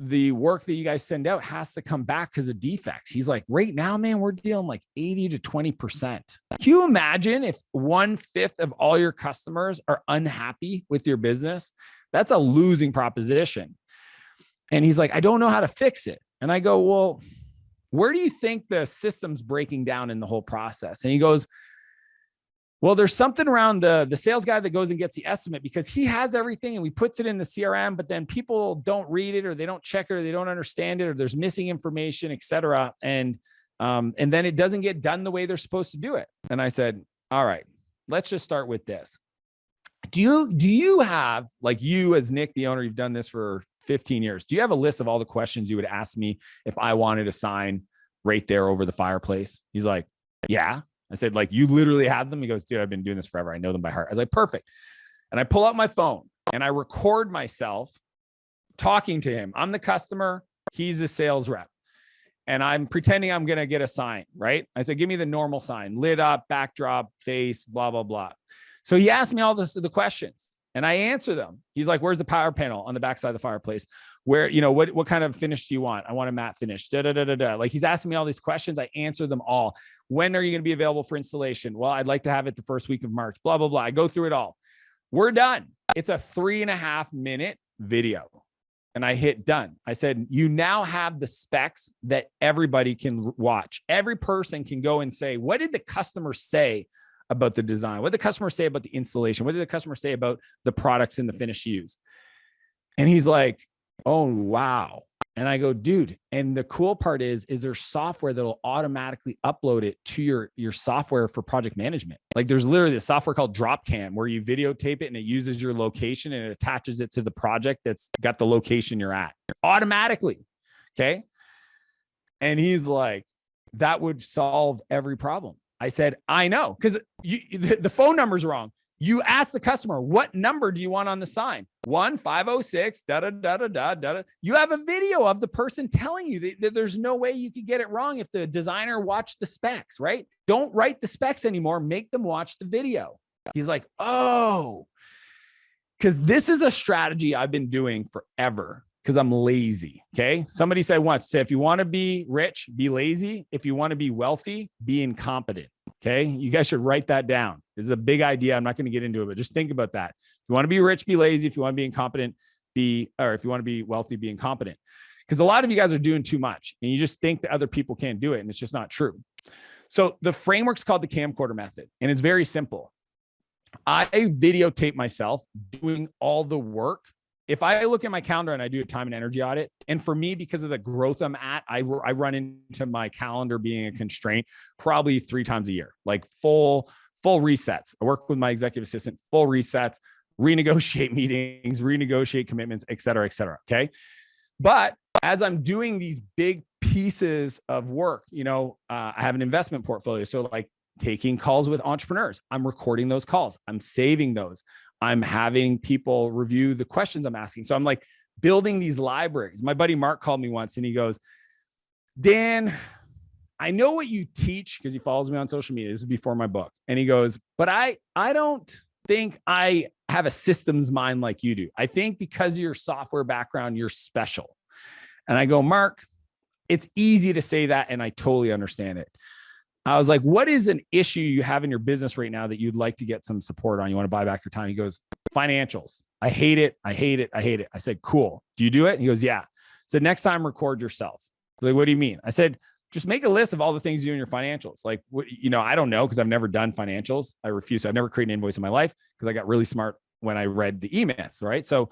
S2: the work that you guys send out has to come back because of defects? He's like, right now, man, we're dealing like 80 to 20%. Can you imagine if 1/5 of all your customers are unhappy with your business? That's a losing proposition. And he's like, I don't know how to fix it. And I go, well, where do you think the system's breaking down in the whole process? And he goes, well, there's something around the sales guy that goes and gets the estimate because he has everything and we puts it in the CRM, but then people don't read it or they don't check it or they don't understand it or there's missing information, et cetera. And then it doesn't get done the way they're supposed to do it. And I said, all right, let's just start with this. Do you have, like you as Nick, the owner, you've done this for 15 years. Do you have a list of all the questions you would ask me if I wanted a sign right there over the fireplace? He's like, yeah. I said, like, you literally have them? He goes, dude, I've been doing this forever. I know them by heart. I was like, perfect. And I pull out my phone and I record myself talking to him. I'm the customer. He's the sales rep. And I'm pretending I'm going to get a sign, right? I said, give me the normal sign, lit up, backdrop, face, blah, blah, blah. So he asked me all the questions and I answer them. He's like, where's the power panel on the backside of the fireplace? Where, what kind of finish do you want? I want a matte finish. Like he's asking me all these questions. I answer them all. When are you going to be available for installation? Well, I'd like to have it the first week of March, blah, blah, blah. I go through it all. We're done. It's a 3.5-minute video. And I hit done. I said, you now have the specs that everybody can watch. Every person can go and say, what did the customer say about the design? What did the customer say about the installation? What did the customer say about the products and the finish used? And he's like, oh, wow. And I go, dude. And the cool part is there's software that'll automatically upload it to your software for project management. Like there's literally a software called Dropcam where you videotape it and it uses your location and it attaches it to the project that's got the location you're at automatically. Okay. And he's like, that would solve every problem. I said, I know, because the phone number's wrong. You ask the customer, what number do you want on the sign? 1506, da da da da da da. You have a video of the person telling you that there's no way you could get it wrong if the designer watched the specs, right? Don't write the specs anymore. Make them watch the video. He's like, oh, because this is a strategy I've been doing forever because I'm lazy. Okay. Somebody said once, say, if you want to be rich, be lazy. If you want to be wealthy, be incompetent. Okay. You guys should write that down. This is a big idea. I'm not going to get into it, but just think about that. If you want to be rich, be lazy. If you want to be incompetent, or if you want to be wealthy, be incompetent. Because a lot of you guys are doing too much and you just think that other people can't do it. And it's just not true. So the framework's called the Camcorder Method. And it's very simple. I videotape myself doing all the work. If I look at my calendar and I do a time and energy audit, and for me, because of the growth I'm at, I run into my calendar being a constraint probably 3 times a year, like full resets. I work with my executive assistant, full resets, renegotiate meetings, renegotiate commitments, et cetera, et cetera. Okay. But as I'm doing these big pieces of work, I have an investment portfolio. So like taking calls with entrepreneurs, I'm recording those calls. I'm saving those. I'm having people review the questions I'm asking. So I'm like building these libraries. My buddy Mark called me once and he goes, Dan, I know what you teach because he follows me on social media. This is before my book. And he goes, but I don't think I have a systems mind like you do. I think because of your software background, you're special. And I go, Mark, it's easy to say that. And I totally understand it. I was like, what is an issue you have in your business right now that you'd like to get some support on? You want to buy back your time? He goes, financials. I hate it. I hate it. I hate it. I said, cool. Do you do it? He goes, yeah. I said, next time record yourself. I was like, what do you mean? I said, just make a list of all the things you do in your financials. Like, what, I don't know, because I've never done financials. I refuse. So I've never created an invoice in my life because I got really smart when I read the E-Myths, right? So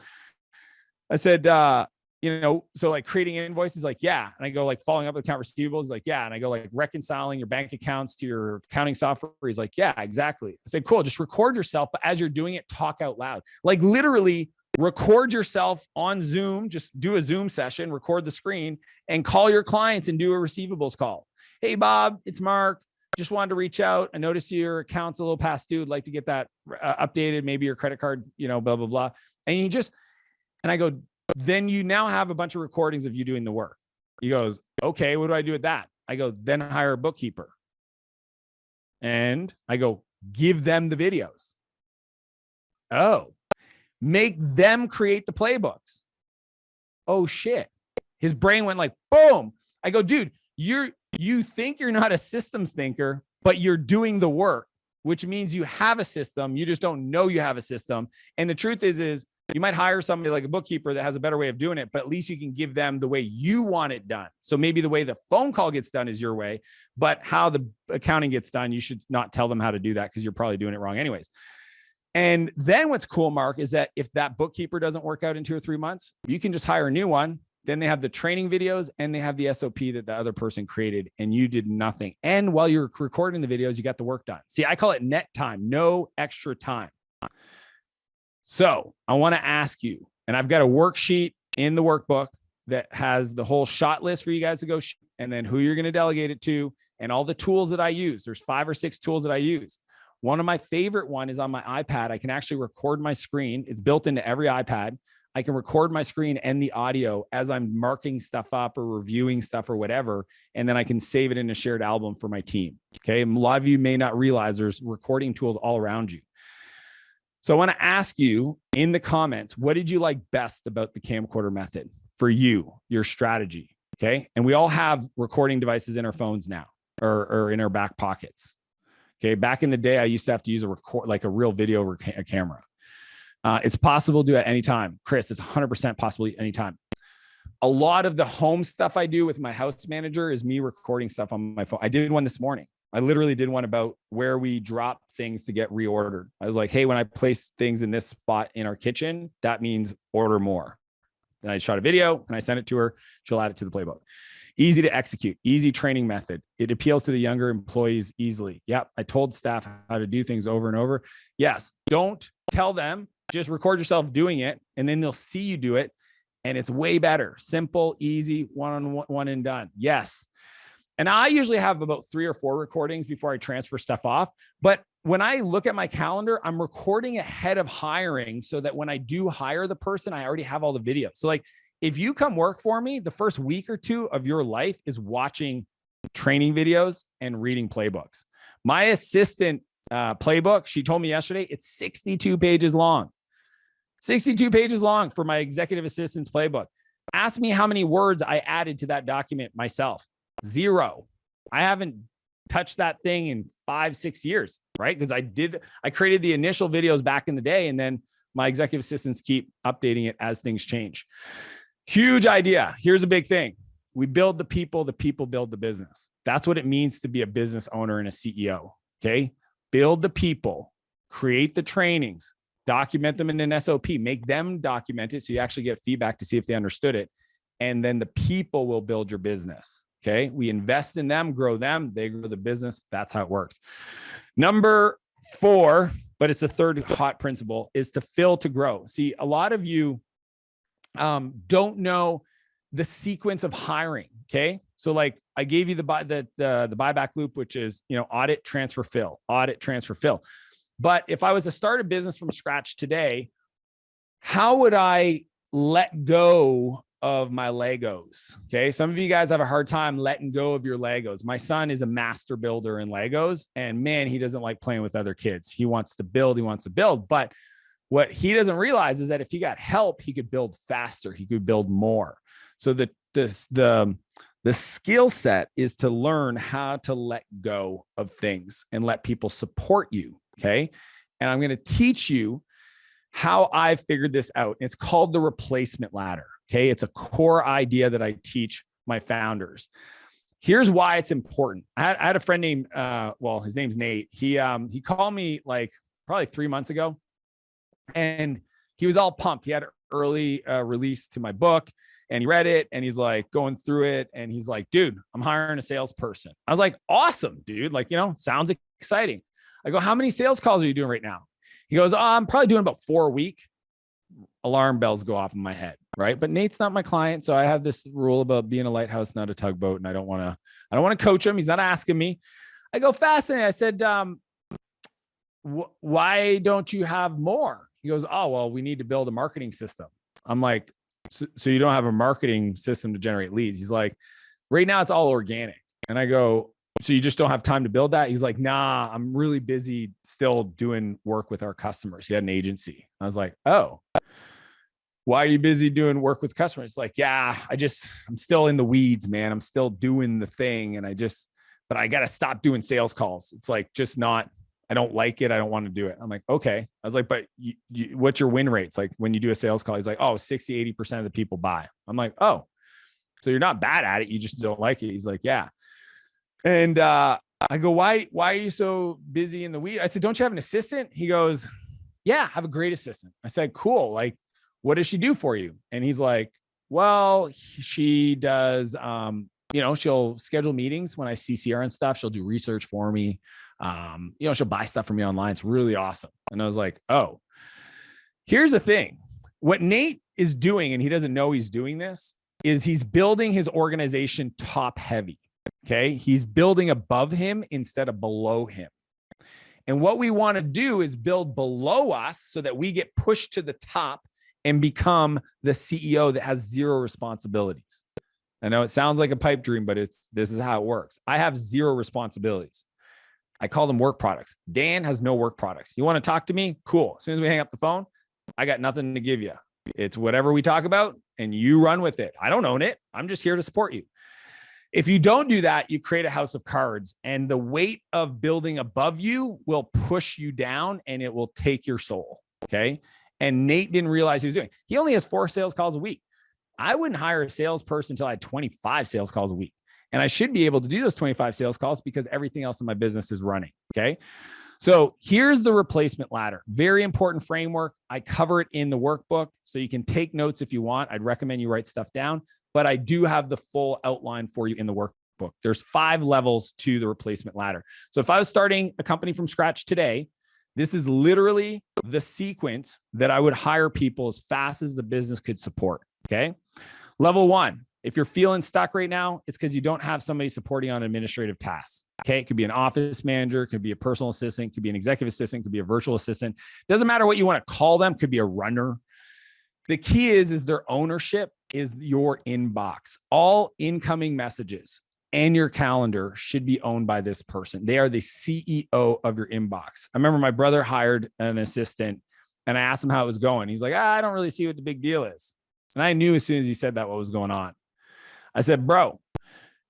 S2: I said, so like creating invoices, like, yeah. And I go like following up with account receivables, like, yeah. And I go like reconciling your bank accounts to your accounting software. He's like, yeah, exactly. I said, cool. Just record yourself. But as you're doing it, talk out loud. Like literally record yourself on Zoom, just do a Zoom session, record the screen and call your clients and do a receivables call. Hey, Bob, it's Mark. Just wanted to reach out. I noticed your account's a little past due. I'd like to get that updated. Maybe your credit card, blah, blah, blah. And I go, then you now have a bunch of recordings of you doing the work. He goes, okay, what do I do with that? I go, then hire a bookkeeper. And I go, give them the videos. Oh, make them create the playbooks. Oh shit. His brain went like, boom. I go, dude, you think you're not a systems thinker, but you're doing the work, which means you have a system. You just don't know you have a system. And the truth is you might hire somebody like a bookkeeper that has a better way of doing it, but at least you can give them the way you want it done. So maybe the way the phone call gets done is your way, but how the accounting gets done, you should not tell them how to do that because you're probably doing it wrong anyways. And then what's cool, Mark, is that if that bookkeeper doesn't work out in 2 or 3 months, you can just hire a new one. Then they have the training videos and they have the SOP that the other person created and you did nothing. And while you're recording the videos, you got the work done. See, I call it net time, no extra time. So I want to ask you, and I've got a worksheet in the workbook that has the whole shot list for you guys to go and then who you're going to delegate it to and all the tools that I use. There's 5 or 6 tools that I use. One of my favorite one is on my iPad. I can actually record my screen. It's built into every iPad. I can record my screen and the audio as I'm marking stuff up or reviewing stuff or whatever. And then I can save it in a shared album for my team. Okay. And a lot of you may not realize there's recording tools all around you. So I want to ask you in the comments, what did you like best about the Camcorder method for you, your strategy? Okay. And we all have recording devices in our phones now or in our back pockets. Okay. Back in the day, I used to have to use a real video camera. It's possible to do at any time. Chris, it's 100% possible anytime. A lot of the home stuff I do with my house manager is me recording stuff on my phone. I did one this morning. I literally did one about where we drop things to get reordered. I was like, hey, when I place things in this spot in our kitchen, that means order more. And I shot a video and I sent it to her. She'll add it to the playbook. Easy to execute, easy training method. It appeals to the younger employees easily. Yep. I told staff how to do things over and over. Yes. Don't tell them, just record yourself doing it and then they'll see you do it. And it's way better. Simple, easy, one and done. Yes. And I usually have about 3 or 4 recordings before I transfer stuff off. But when I look at my calendar, I'm recording ahead of hiring so that when I do hire the person, I already have all the videos. So like, if you come work for me, the first week or 2 of your life is watching training videos and reading playbooks. My assistant playbook, she told me yesterday, it's 62 pages long. 62 pages long for my executive assistant's playbook. Ask me how many words I added to that document myself. 0. I haven't touched that thing in 5-6 years, right? Because I created the initial videos back in the day, and then my executive assistants keep updating it as things change. Huge idea. Here's a big thing. We build the people build the business. That's what it means to be a business owner and a CEO. Okay. Build the people, create the trainings, document them in an SOP, make them document it so you actually get feedback to see if they understood it. And then the people will build your business. Okay. We invest in them, grow them, they grow the business. That's how it works. Number 4, but it's the third hot principle, is to fill to grow. See, a lot of you don't know the sequence of hiring. Okay. So like I gave you the buyback loop, which is, audit, transfer, fill, audit, transfer, fill. But if I was to start a business from scratch today, how would I let go of my Legos? Okay. Some of you guys have a hard time letting go of your Legos. My son is a master builder in Legos, and man, he doesn't like playing with other kids. He wants to build, but what he doesn't realize is that if he got help, he could build faster. He could build more. So the The skill set is to learn how to let go of things and let people support you. Okay. And I'm going to teach you how I figured this out. It's called the replacement ladder. Okay. It's a core idea that I teach my founders. Here's why it's important. I had a friend named, his name's Nate. He called me like probably 3 months ago, and he was all pumped. He had an early release to my book, and he read it, and he's like going through it, and he's like, dude, I'm hiring a salesperson. I was like, awesome, dude. Like, sounds exciting. I go, how many sales calls are you doing right now? He goes, I'm probably doing about 4 a week. Alarm bells go off in my head, right? But Nate's not my client, so I have this rule about being a lighthouse, not a tugboat, and I don't want to coach him. He's not asking me. I go, fascinating. I said, why don't you have more? He goes, oh, well, we need to build a marketing system. I'm like, so you don't have a marketing system to generate leads? He's like, right now it's all organic. And I go, so you just don't have time to build that? He's like, nah, I'm really busy still doing work with our customers. He had an agency. I was like, oh, why are you busy doing work with customers? It's like, yeah, I'm still in the weeds, man. I'm still doing the thing. But I got to stop doing sales calls. It's like, I don't like it. I don't want to do it. I'm like, okay. I was like, but what's your win rates? Like when you do a sales call, he's like, oh, 60, 80% of the people buy. I'm like, oh, so you're not bad at it. You just don't like it. He's like, yeah. And I go, why are you so busy in the weeds? I said, don't you have an assistant? He goes, yeah, I have a great assistant. I said, cool. Like, what does she do for you? And he's like, well, she does, she'll schedule meetings when I CC her and stuff. She'll do research for me. She'll buy stuff from me online. It's really awesome. And I was like, oh, here's the thing. What Nate is doing, and he doesn't know he's doing this, is he's building his organization top heavy. Okay. He's building above him instead of below him. And what we want to do is build below us so that we get pushed to the top and become the CEO that has zero responsibilities. I know it sounds like a pipe dream, but this is how it works. I have zero responsibilities. I call them work products. Dan has no work products. You want to talk to me? Cool. As soon as we hang up the phone, I got nothing to give you. It's whatever we talk about and you run with it. I don't own it. I'm just here to support you. If you don't do that, you create a house of cards, and the weight of building above you will push you down and it will take your soul. Okay. And Nate didn't realize he was doing. He only has 4 sales calls a week. I wouldn't hire a salesperson until I had 25 sales calls a week. And I should be able to do those 25 sales calls because everything else in my business is running. Okay. So here's the replacement ladder. Very important framework. I cover it in the workbook, so you can take notes if you want. I'd recommend you write stuff down, but I do have the full outline for you in the workbook. There's 5 levels to the replacement ladder. So if I was starting a company from scratch today, this is literally the sequence that I would hire people as fast as the business could support. Okay. Level 1, if you're feeling stuck right now, it's because you don't have somebody supporting on administrative tasks. Okay. It could be an office manager, it could be a personal assistant, it could be an executive assistant, it could be a virtual assistant. Doesn't matter what you want to call them. It could be a runner. The key is their ownership is your inbox. All incoming messages and your calendar should be owned by this person. They are the CEO of your inbox. I remember my brother hired an assistant and I asked him how it was going. He's like, I don't really see what the big deal is. And I knew as soon as he said that what was going on. I said, bro,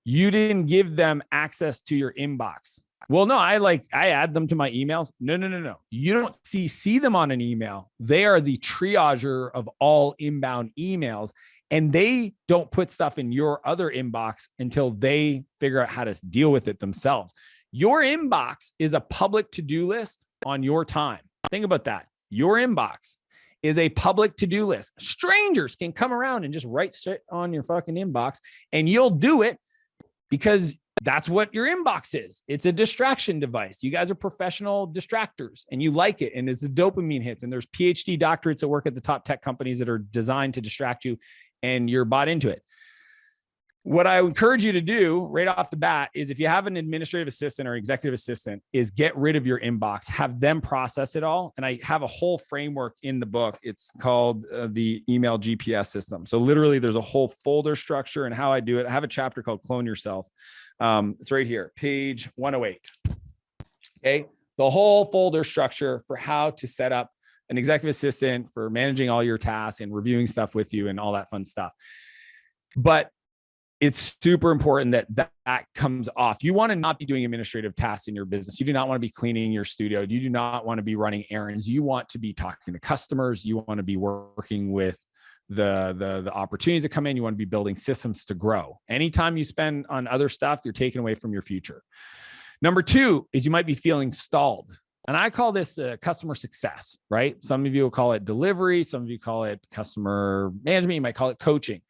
S2: you didn't give them access to your inbox. Well, no, I add them to my emails. No. You don't CC them on an email. They are the triager of all inbound emails, and they don't put stuff in your other inbox until they figure out how to deal with it themselves. Your inbox is a public to-do list on your time. Think about that. Your inbox is a public to-do list. Strangers can come around and just write shit on your fucking inbox, and you'll do it because that's what your inbox is. It's a distraction device. You guys are professional distractors and you like it. And it's a dopamine hits. And there's PhD doctorates that work at the top tech companies that are designed to distract you, and you're bought into it. What I encourage you to do right off the bat is, if you have an administrative assistant or executive assistant, is get rid of your inbox, have them process it all. And I have a whole framework in the book. It's called the email GPS system. So literally there's a whole folder structure and how I do it. I have a chapter called Clone Yourself. It's right here, page 108. Okay. The whole folder structure for how to set up an executive assistant for managing all your tasks and reviewing stuff with you and all that fun stuff. But it's super important that comes off. You want to not be doing administrative tasks in your business. You do not want to be cleaning your studio. You do not want to be running errands. You want to be talking to customers. You want to be working with the opportunities that come in. You want to be building systems to grow. Anytime you spend on other stuff, you're taking away from your future. Number two is you might be feeling stalled. And I call this customer success, right? Some of you will call it delivery. Some of you call it customer management. You might call it coaching.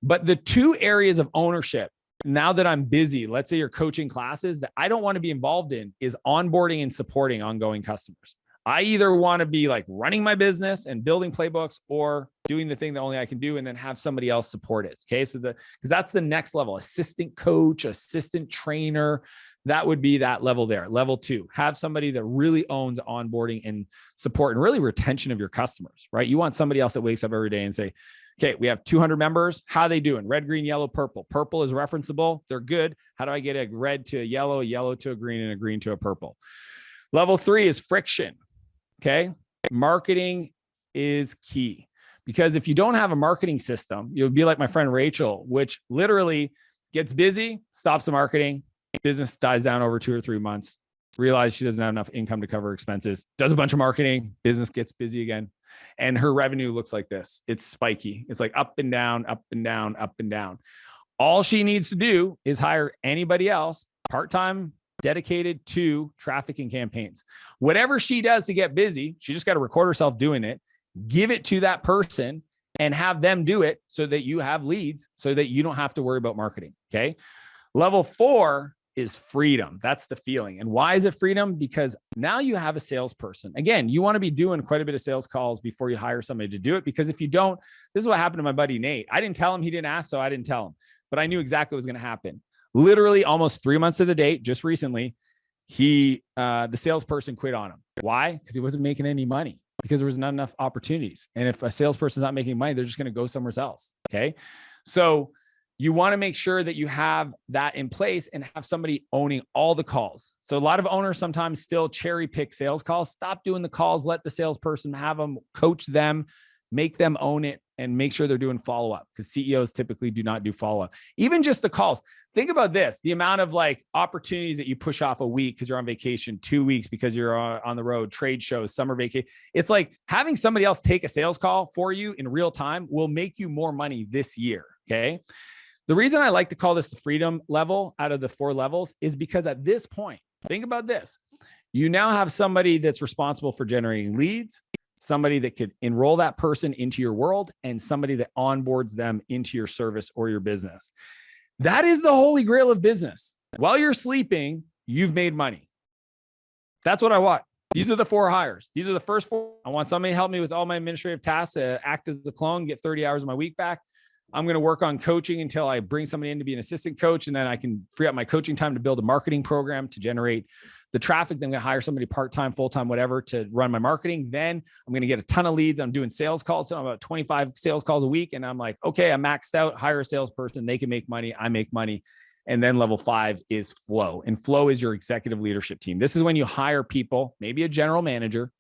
S2: But the two areas of ownership, now that I'm busy, let's say you're coaching classes, that I don't want to be involved in is onboarding and supporting ongoing customers. I either want to be like running my business and building playbooks or doing the thing that only I can do and then have somebody else support it. Okay. So because that's the next level, assistant coach, assistant trainer, that would be that level there. Level two, have somebody that really owns onboarding and support and really retention of your customers, right? You want somebody else that wakes up every day and say, okay, we have 200 members. How are they doing? Red, green, yellow, purple. Purple is referenceable. They're good. How do I get a red to a yellow to a green, and a green to a purple? Level three is friction. Okay. Marketing is key, because if you don't have a marketing system, you'll be like my friend Rachel, which literally gets busy, stops the marketing, business dies down over 2 or 3 months, realizes she doesn't have enough income to cover expenses, does a bunch of marketing, business gets busy again. And her revenue looks like this. It's spiky. It's like up and down, up and down, up and down. All she needs to do is hire anybody else, part-time, dedicated to trafficking campaigns. Whatever she does to get busy, she just got to record herself doing it, give it to that person and have them do it so that you have leads so that you don't have to worry about marketing. Okay. Level four is freedom. That's the feeling. And why is it freedom? Because now you have a salesperson. Again, you want to be doing quite a bit of sales calls before you hire somebody to do it. Because if you don't, this is what happened to my buddy Nate. I didn't tell him, he didn't ask, so I didn't tell him, but I knew exactly what was going to happen. Literally almost 3 months to the date, just recently, the salesperson quit on him. Why? Because he wasn't making any money, because there was not enough opportunities. And if a salesperson's not making money, they're just going to go somewhere else. Okay. So you want to make sure that you have that in place and have somebody owning all the calls. So a lot of owners sometimes still cherry pick sales calls. Stop doing the calls. Let the salesperson have them, coach them, make them own it, and make sure they're doing follow-up, because CEOs typically do not do follow-up. Even just the calls. Think about this, the amount of like opportunities that you push off a week because you're on vacation, 2 weeks because you're on the road, trade shows, summer vacation. It's like having somebody else take a sales call for you in real time will make you more money this year. Okay. The reason I like to call this the freedom level out of the 4 levels is because at this point, think about this. You now have somebody that's responsible for generating leads, somebody that could enroll that person into your world, and somebody that onboards them into your service or your business. That is the holy grail of business. While you're sleeping, you've made money. That's what I want. These are the 4 hires. These are the first 4. I want somebody to help me with all my administrative tasks, act as a clone, get 30 hours of my week back. I'm going to work on coaching until I bring somebody in to be an assistant coach. And then I can free up my coaching time to build a marketing program to generate the traffic. Then I'm going to hire somebody part-time, full-time, whatever, to run my marketing. Then I'm going to get a ton of leads. I'm doing sales calls. So I'm about 25 sales calls a week. And I'm like, okay, I'm maxed out, hire a salesperson. They can make money. I make money. And then level 5 is flow. And flow is your executive leadership team. This is when you hire people, maybe a general manager,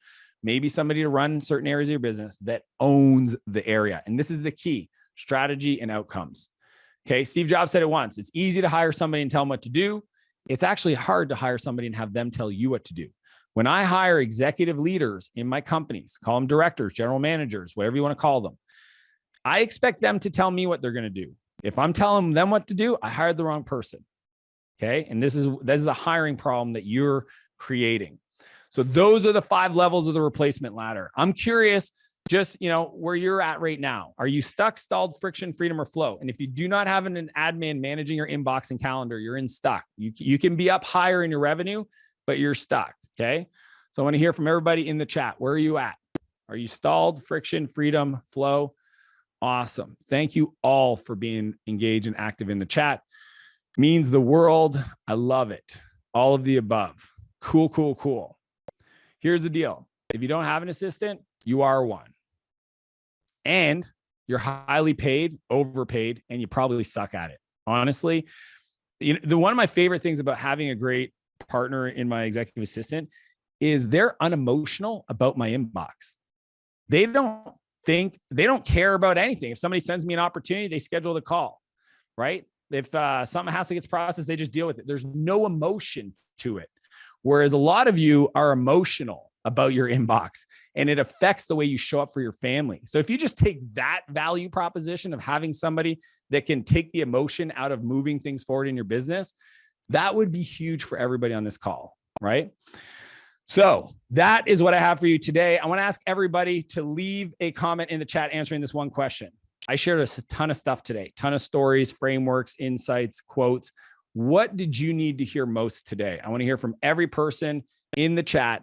S2: maybe somebody to run certain areas of your business that owns the area. And this is the key. Strategy and outcomes. Okay. Steve Jobs said it once. It's easy to hire somebody and tell them what to do. It's actually hard to hire somebody and have them tell you what to do. When I hire executive leaders in my companies, call them directors, general managers, whatever you want to call them, I expect them to tell me what they're going to do. If I'm telling them what to do, I hired the wrong person. Okay. And this is a hiring problem that you're creating. So those are the 5 levels of the replacement ladder. I'm curious, just, where you're at right now. Are you stuck, stalled, friction, freedom, or flow? And if you do not have an admin managing your inbox and calendar, you're in stuck. You can be up higher in your revenue, but you're stuck. Okay. So I want to hear from everybody in the chat. Where are you at? Are you stalled, friction, freedom, flow? Awesome. Thank you all for being engaged and active in the chat. Means the world. I love it. All of the above. Cool, cool, cool. Here's the deal. If you don't have an assistant, you are one. And you're highly paid, overpaid, and you probably suck at it. Honestly, one of my favorite things about having a great partner in my executive assistant is they're unemotional about my inbox. They don't care about anything. If somebody sends me an opportunity, they schedule the call, right? If something has to get processed, they just deal with it. There's no emotion to it. Whereas a lot of you are emotional about your inbox, and it affects the way you show up for your family. So if you just take that value proposition of having somebody that can take the emotion out of moving things forward in your business, that would be huge for everybody on this call, right? So that is what I have for you today. I want to ask everybody to leave a comment in the chat answering this one question. I shared a ton of stuff today, ton of stories, frameworks, insights, quotes. What did you need to hear most today? I want to hear from every person in the chat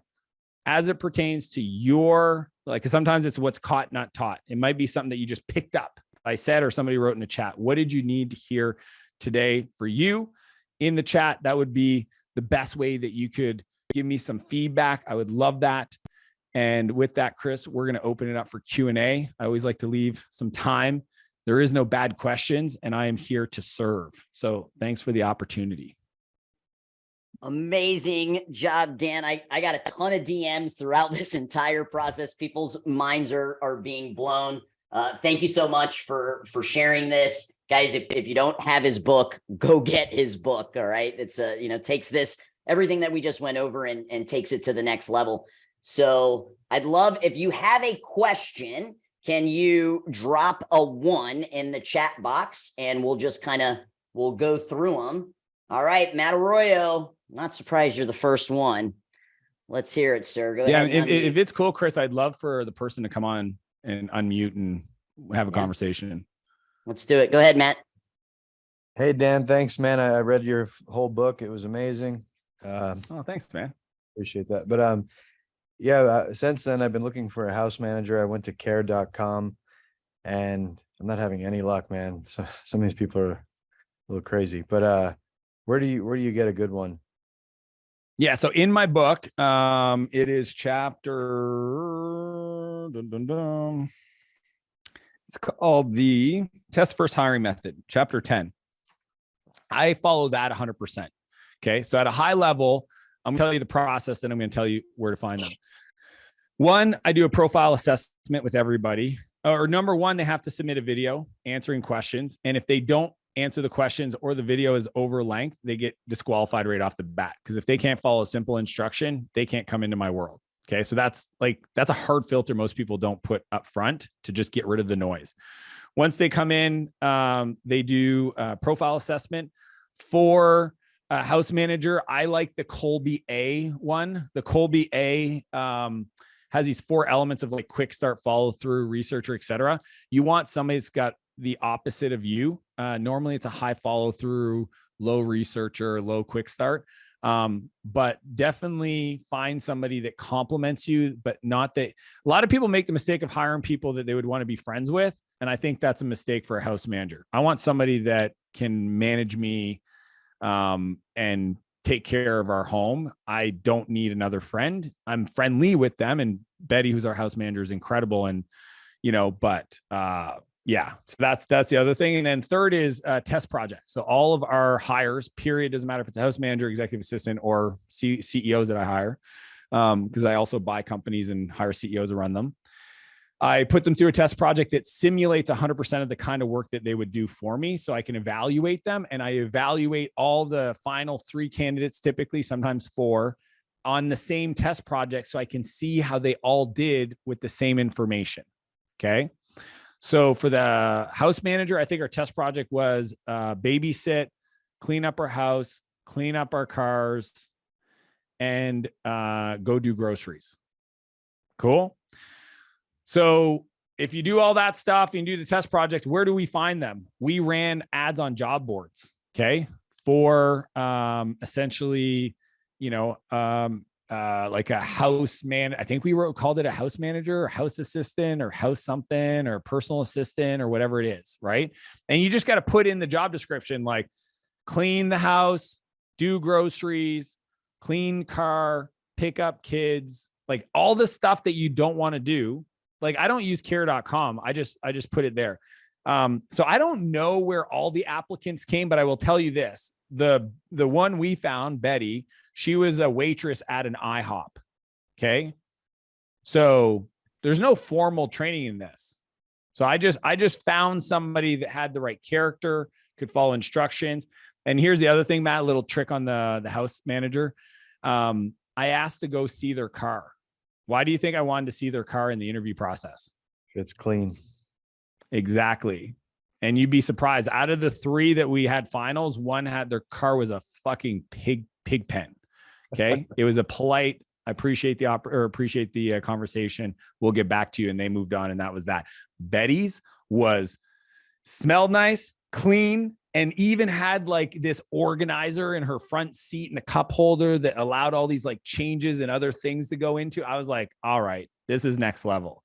S2: as it pertains to your, like, sometimes it's what's caught, not taught. It might be something that you just picked up. I said, or somebody wrote in the chat. What did you need to hear today for you in the chat? That would be the best way that you could give me some feedback. I would love that. And with that, Chris, we're going to open it up for Q&A. I always like to leave some time. There is no bad questions, and I am here to serve. So thanks for the opportunity.
S1: Amazing job, Dan. I got a ton of DMs throughout this entire process. People's minds are being blown. Thank you so much for sharing this. Guys, if you don't have his book, go get his book. All right. It's takes this, everything that we just went over and takes it to the next level. So I'd love, if you have a question, can you drop a 1 in the chat box, and we'll just we'll go through them. All right, Matt Arroyo, not surprised you're the first one. Let's hear it, sir. Go ahead.
S2: If it's cool, Chris, I'd love for the person to come on and unmute and have a conversation.
S1: Let's do it. Go ahead, Matt.
S3: Hey, Dan, thanks, man. I read your whole book. It was amazing.
S2: Oh, thanks, man.
S3: Appreciate that. But since then, I've been looking for a house manager. I went to care.com, and I'm not having any luck, man. So some of these people are a little crazy. But where do you get a good one?
S2: Yeah. So in my book, it is chapter. It's called the Test First Hiring Method, chapter 10. I follow that 100%. Okay. So at a high level, I'm gonna tell you the process, and I'm gonna tell you where to find them. One, I do a profile assessment with everybody. Or number one, they have to submit a video answering questions. And if they don't answer the questions or the video is over length, they get disqualified right off the bat. Because if they can't follow a simple instruction, they can't come into my world. Okay. So that's a hard filter most people don't put up front to just get rid of the noise. Once they come in, they do a profile assessment. For a house manager, I like the Colby A one. The Colby A has these 4 elements of like quick start, follow through, researcher, etc. You want somebody that's got the opposite of you. Normally it's a high follow through, low researcher, low quick start. But definitely find somebody that complements you, but not that. A lot of people make the mistake of hiring people that they would want to be friends with. And I think that's a mistake for a house manager. I want somebody that can manage me and take care of our home. I don't need another friend. I'm friendly with them, and Betty, who's our house manager, is incredible. And, yeah, so that's the other thing. And then third is test projects. So all of our hires, period, doesn't matter if it's a house manager, executive assistant, or CEOs that I hire, because I also buy companies and hire CEOs to run them. I put them through a test project that simulates 100% of the kind of work that they would do for me, so I can evaluate them. And I evaluate all the final 3 candidates, typically, sometimes 4, on the same test project, so I can see how they all did with the same information. Okay. So for the house manager, I think our test project was babysit, clean up our house, clean up our cars, and go do groceries. Cool. So if you do all that stuff and do the test project, where do we find them? We ran ads on job boards. Okay. For essentially, like a house man. I think we called it a house manager or house assistant or house something or personal assistant or whatever it is. Right. And you just got to put in the job description, like clean the house, do groceries, clean car, pick up kids, like all the stuff that you don't want to do. Like I don't use care.com. I just put it there. So I don't know where all the applicants came, but I will tell you this. The one we found, Betty, she was a waitress at an IHOP. Okay. So there's no formal training in this. So I just found somebody that had the right character, could follow instructions. And here's the other thing, Matt, a little trick on the house manager. I asked to go see their car. Why do you think I wanted to see their car in the interview process?
S3: It's clean.
S2: Exactly. And you'd be surprised. Out of the 3 that we had finals, one had their car was a fucking pig pen. Okay. It was a polite, I appreciate the conversation. We'll get back to you. And they moved on. And that was that. Betty's smelled nice, clean, and even had like this organizer in her front seat and a cup holder that allowed all these like changes and other things to go into. I was like, all right, this is next level.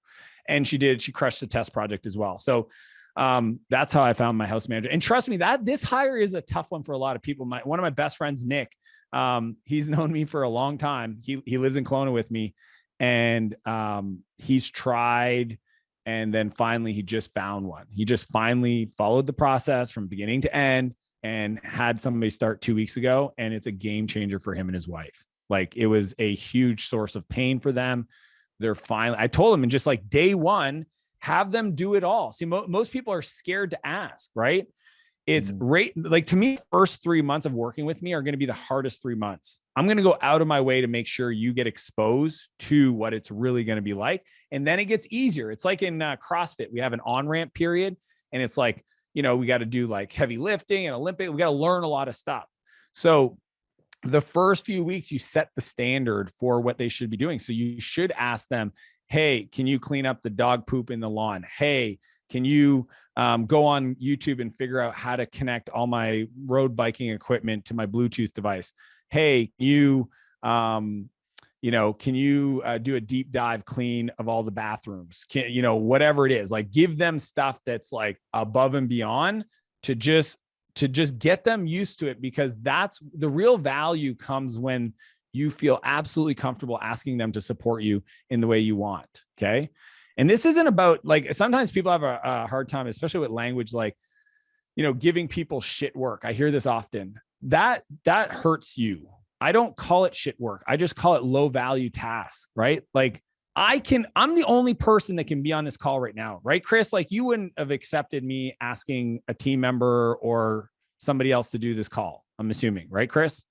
S2: And she crushed the test project as well. So that's how I found my house manager. And trust me, that this hire is a tough one for a lot of people. One of my best friends, Nick, he's known me for a long time. He lives in Kelowna with me, and he's tried. And then finally, he just found one. He just finally followed the process from beginning to end and had somebody start 2 weeks ago. And it's a game changer for him and his wife. Like, it was a huge source of pain for them. I told him, and just like day one, have them do it all. See, most people are scared to ask, right? It's like, to me, first 3 months of working with me are going to be the hardest 3 months. I'm going to go out of my way to make sure you get exposed to what it's really going to be like. And then it gets easier. It's like in CrossFit, we have an on-ramp period, and it's like, we got to do like heavy lifting and Olympic. We got to learn a lot of stuff. So the first few weeks, you set the standard for what they should be doing. So you should ask them, hey, can you clean up the dog poop in the lawn? Hey, can you go on YouTube and figure out how to connect all my road biking equipment to my Bluetooth device? Hey, can you do a deep dive clean of all the bathrooms? Whatever it is, like, give them stuff that's like above and beyond to just get them used to it, because that's the real value comes when you feel absolutely comfortable asking them to support you in the way you want. Okay. And this isn't about, like, sometimes people have a hard time, especially with language, like, giving people shit work. I hear this often. That hurts you. I don't call it shit work. I just call it low value tasks, right? Like, I'm the only person that can be on this call right now, right, Chris? Like, you wouldn't have accepted me asking a team member or somebody else to do this call, I'm assuming, right, Chris?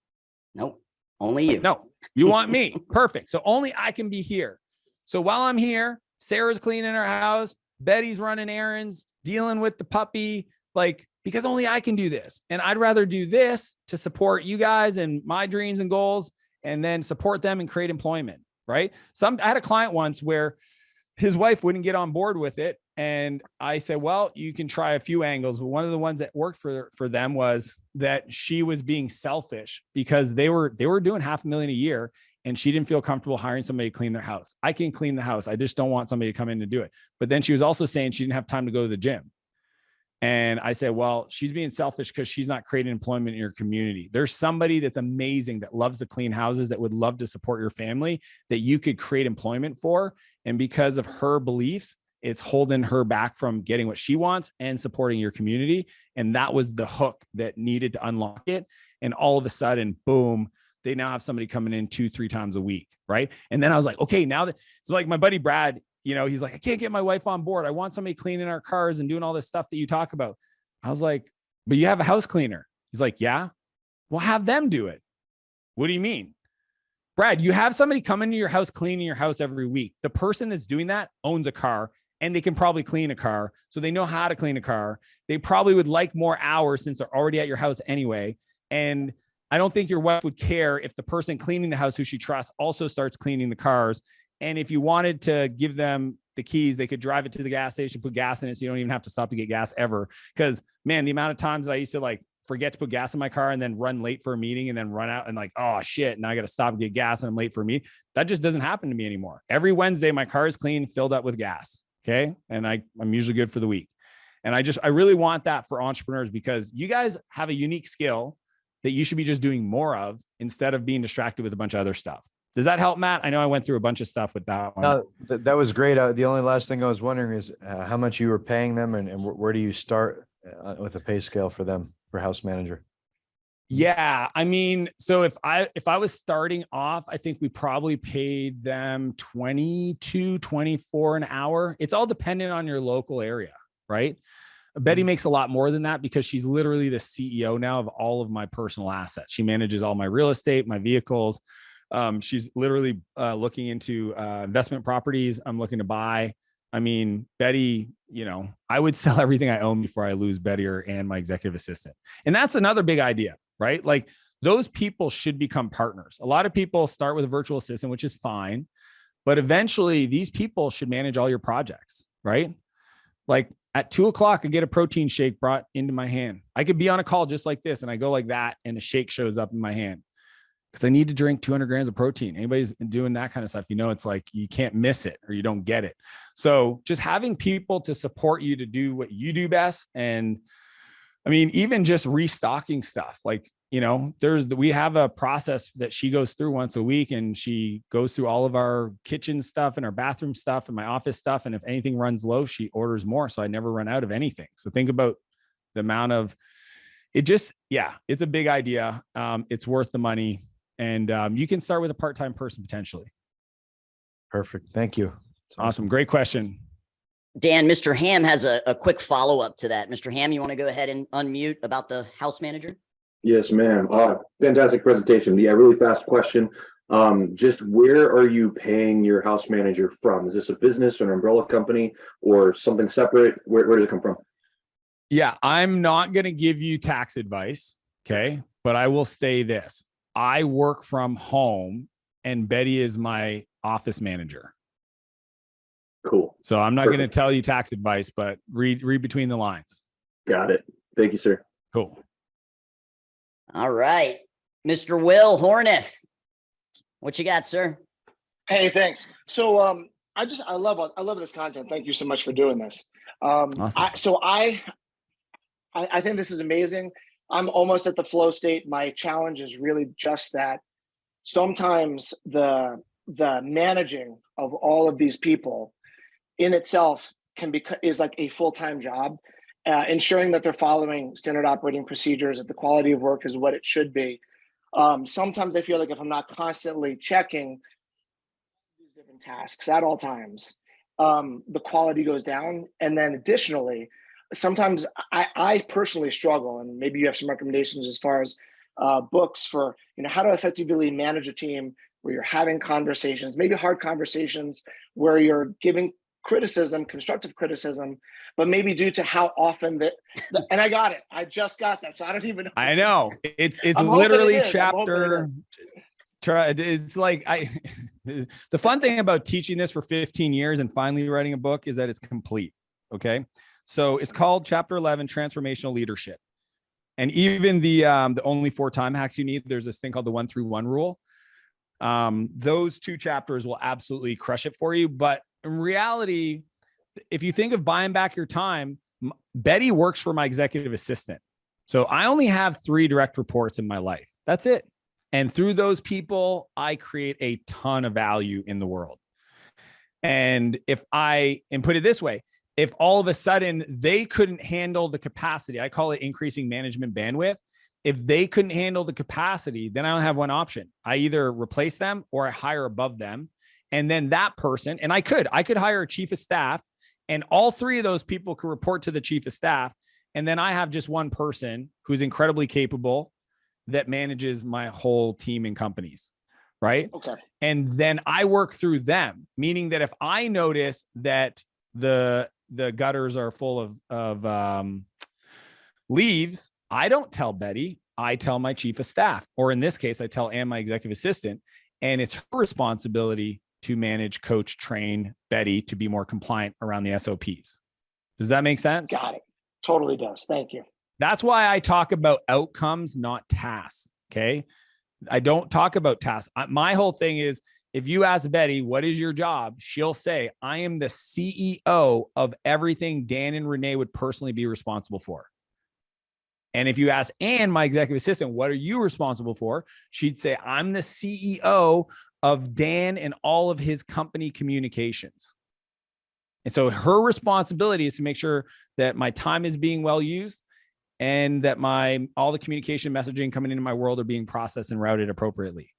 S1: Nope. Only you.
S2: No, you want me. Perfect. So only I can be here. So while I'm here, Sarah's cleaning her house, Betty's running errands, dealing with the puppy, like, because only I can do this. And I'd rather do this to support you guys and my dreams and goals, and then support them and create employment, right? I had a client once where his wife wouldn't get on board with it. And I said, well, you can try a few angles. But one of the ones that worked for them was that she was being selfish, because they were doing $500,000 a year, and she didn't feel comfortable hiring somebody to clean their house. I can clean the house. I just don't want somebody to come in to do it. But then she was also saying she didn't have time to go to the gym. And I said, well, she's being selfish because she's not creating employment in your community. There's somebody that's amazing that loves to clean houses, that would love to support your family, that you could create employment for. And because of her beliefs, it's holding her back from getting what she wants and supporting your community. And that was the hook that needed to unlock it. And all of a sudden, boom, they now have somebody coming in 2-3 times a week. Right. And then I was like, okay, so like my buddy Brad, he's like, I can't get my wife on board. I want somebody cleaning our cars and doing all this stuff that you talk about. I was like, but you have a house cleaner. He's like, yeah, well, have them do it. What do you mean? Brad, you have somebody come into your house, cleaning your house every week. The person that's doing that owns a car, and they can probably clean a car. So they know how to clean a car. They probably would like more hours since they're already at your house anyway. And I don't think your wife would care if the person cleaning the house, who she trusts, also starts cleaning the cars. And if you wanted to give them the keys, they could drive it to the gas station, put gas in it, so you don't even have to stop to get gas ever. Because, man, the amount of times I used to like forget to put gas in my car and then run late for a meeting and then run out and like, oh shit, now I got to stop and get gas and I'm late for a meeting. That just doesn't happen to me anymore. Every Wednesday, my car is clean, filled up with gas. Okay. And I'm usually good for the week. And I really want that for entrepreneurs, because you guys have a unique skill that you should be just doing more of instead of being distracted with a bunch of other stuff. Does that help, Matt? I know I went through a bunch of stuff with that one.
S3: No, that was great. The only last thing I was wondering is how much you were paying them, and where do you start with a pay scale for them for house manager?
S2: Yeah. I mean, so if I was starting off, I think we probably paid them 22, 24 an hour. It's all dependent on your local area, right? Betty makes a lot more than that because she's literally the CEO now of all of my personal assets. She manages all my real estate, my vehicles. She's literally looking into investment properties I'm looking to buy. I mean, Betty, I would sell everything I own before I lose Betty and my executive assistant. And that's another big idea, right? Like those people should become partners. A lot of people start with a virtual assistant, which is fine, but eventually these people should manage all your projects, right? Like at 2:00, I get a protein shake brought into my hand. I could be on a call just like this and I go like that and a shake shows up in my hand because I need to drink 200 grams of protein. Anybody's doing that kind of stuff, it's like you can't miss it or you don't get it. So just having people to support you to do what you do best. And I mean, even just restocking stuff, like, we have a process that she goes through once a week and she goes through all of our kitchen stuff and our bathroom stuff and my office stuff. And if anything runs low, she orders more. So I never run out of anything. So think about the amount of it. It's a big idea. It's worth the money. And you can start with a part-time person potentially.
S3: Perfect. Thank you.
S2: Awesome. Great question.
S1: Dan, Mr. Ham has a quick follow-up to that. Mr. Ham, you want to go ahead and unmute about the house manager?
S4: Yes, ma'am. Fantastic presentation. Yeah, really fast question. Just where are you paying your house manager from? Is this a business or an umbrella company or something separate? Where does it come from?
S2: Yeah, I'm not going to give you tax advice. Okay. But I will say this. I work from home and Betty is my office manager.
S4: Cool.
S2: So I'm not going to tell you tax advice, but read between the lines.
S4: Got it. Thank you, sir.
S2: Cool.
S1: All right. Mr. Will Horniff, what you got, sir?
S5: Hey, thanks. So I love this content. Thank you so much for doing this.
S2: Awesome.
S5: I think this is amazing. I'm almost at the flow state. My challenge is really just that. Sometimes the managing of all of these people in itself is like a full-time job, ensuring that they're following standard operating procedures, that the quality of work is what it should be. Sometimes I feel like if I'm not constantly checking these different tasks at all times, the quality goes down. And then additionally, sometimes I personally struggle, and maybe you have some recommendations as far as books for how to effectively manage a team where you're having conversations, maybe hard conversations, where you're giving criticism, constructive criticism, but maybe due to how often and I got it. I just got that. So I don't even know.
S2: I know. It's literally chapter.
S5: It
S2: It's like the fun thing about teaching this for 15 years and finally writing a book is that it's complete. Okay. So it's called Chapter 11, Transformational Leadership. And even the only 4 time hacks you need, there's this thing called the 1-3-1 rule. Those 2 chapters will absolutely crush it for you. But in reality, if you think of buying back your time, Betty works for my executive assistant. So I only have 3 direct reports in my life. That's it. And through those people, I create a ton of value in the world. And put it this way, if all of a sudden they couldn't handle the capacity, I call it increasing management bandwidth. If they couldn't handle the capacity, then I only have one option. I either replace them or I hire above them. And then that person, and I could hire a chief of staff, and all 3 of those people could report to the chief of staff. And then I have just one person who's incredibly capable that manages my whole team and companies. Right.
S5: Okay.
S2: And then I work through them, meaning that if I notice that the gutters are full of leaves, I don't tell Betty, I tell my chief of staff, or in this case, I tell Ann, my executive assistant, and it's her responsibility to manage, coach, train Betty to be more compliant around the SOPs. Does that make sense?
S5: Got it. Totally does. Thank you.
S2: That's why I talk about outcomes, not tasks. Okay. I don't talk about tasks. My whole thing is, if you ask Betty, what is your job? She'll say, I am the CEO of everything Dan and Renee would personally be responsible for. And if you ask Ann, my executive assistant, what are you responsible for? She'd say, I'm the CEO of Dan and all of his company communications. And so her responsibility is to make sure that my time is being well used and that all the communication messaging coming into my world are being processed and routed appropriately.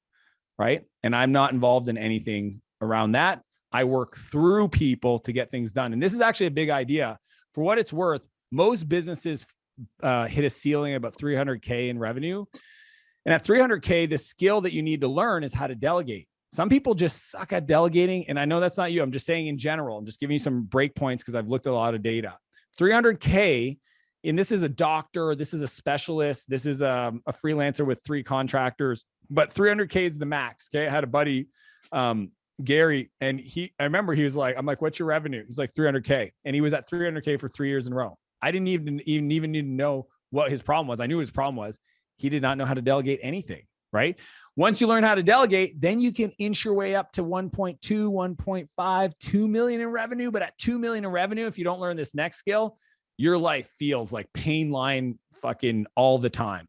S2: Right. And I'm not involved in anything around that. I work through people to get things done. And this is actually a big idea. For what it's worth, most businesses hit a ceiling at about 300K in revenue. And at 300K, the skill that you need to learn is how to delegate. Some people just suck at delegating. And I know that's not you. I'm just saying in general, I'm just giving you some break points because I've looked at a lot of data. 300K, and this is a doctor, this is a specialist, this is a freelancer with 3 contractors, but 300K is the max. Okay. I had a buddy, Gary, and I remember he was like, I'm like, what's your revenue? He's like 300K. And he was at 300K for 3 years in a row. I didn't even need to know what his problem was. I knew his problem was he did not know how to delegate anything, right? Once you learn how to delegate, then you can inch your way up to 1.2, 1.5, 2 million in revenue. But at 2 million in revenue, if you don't learn this next skill, your life feels like pain line fucking all the time.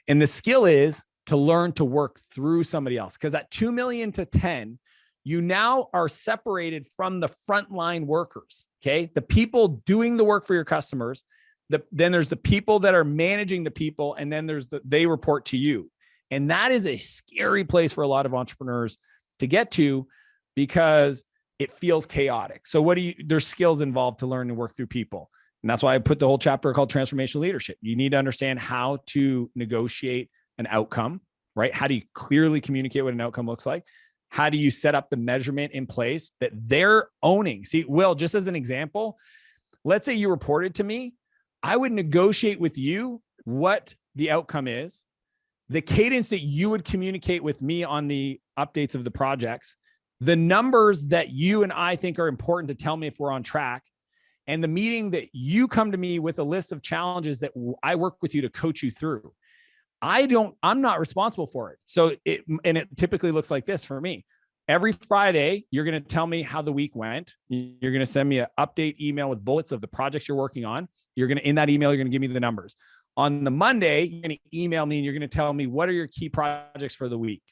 S2: And the skill is to learn to work through somebody else. Because at 2 million to 10, you now are separated from the frontline workers. Okay. The people doing the work for your customers. Then there's the people that are managing the people. And then they report to you. And that is a scary place for a lot of entrepreneurs to get to because it feels chaotic. So there's skills involved to learn and work through people. And that's why I put the whole chapter called transformational leadership. You need to understand how to negotiate an outcome, right? How do you clearly communicate what an outcome looks like? How do you set up the measurement in place that they're owning? See, Will, just as an example, let's say you reported to me, I would negotiate with you what the outcome is, the cadence that you would communicate with me on the updates of the projects, the numbers that you and I think are important to tell me if we're on track, and the meeting that you come to me with a list of challenges that I work with you to coach you through. I'm not responsible for it. So it typically looks like this for me. Every Friday, you're going to tell me how the week went. You're going to send me an update email with bullets of the projects you're working on. In that email, you're going to give me the numbers. On the Monday, you're going to email me and you're going to tell me what are your key projects for the week.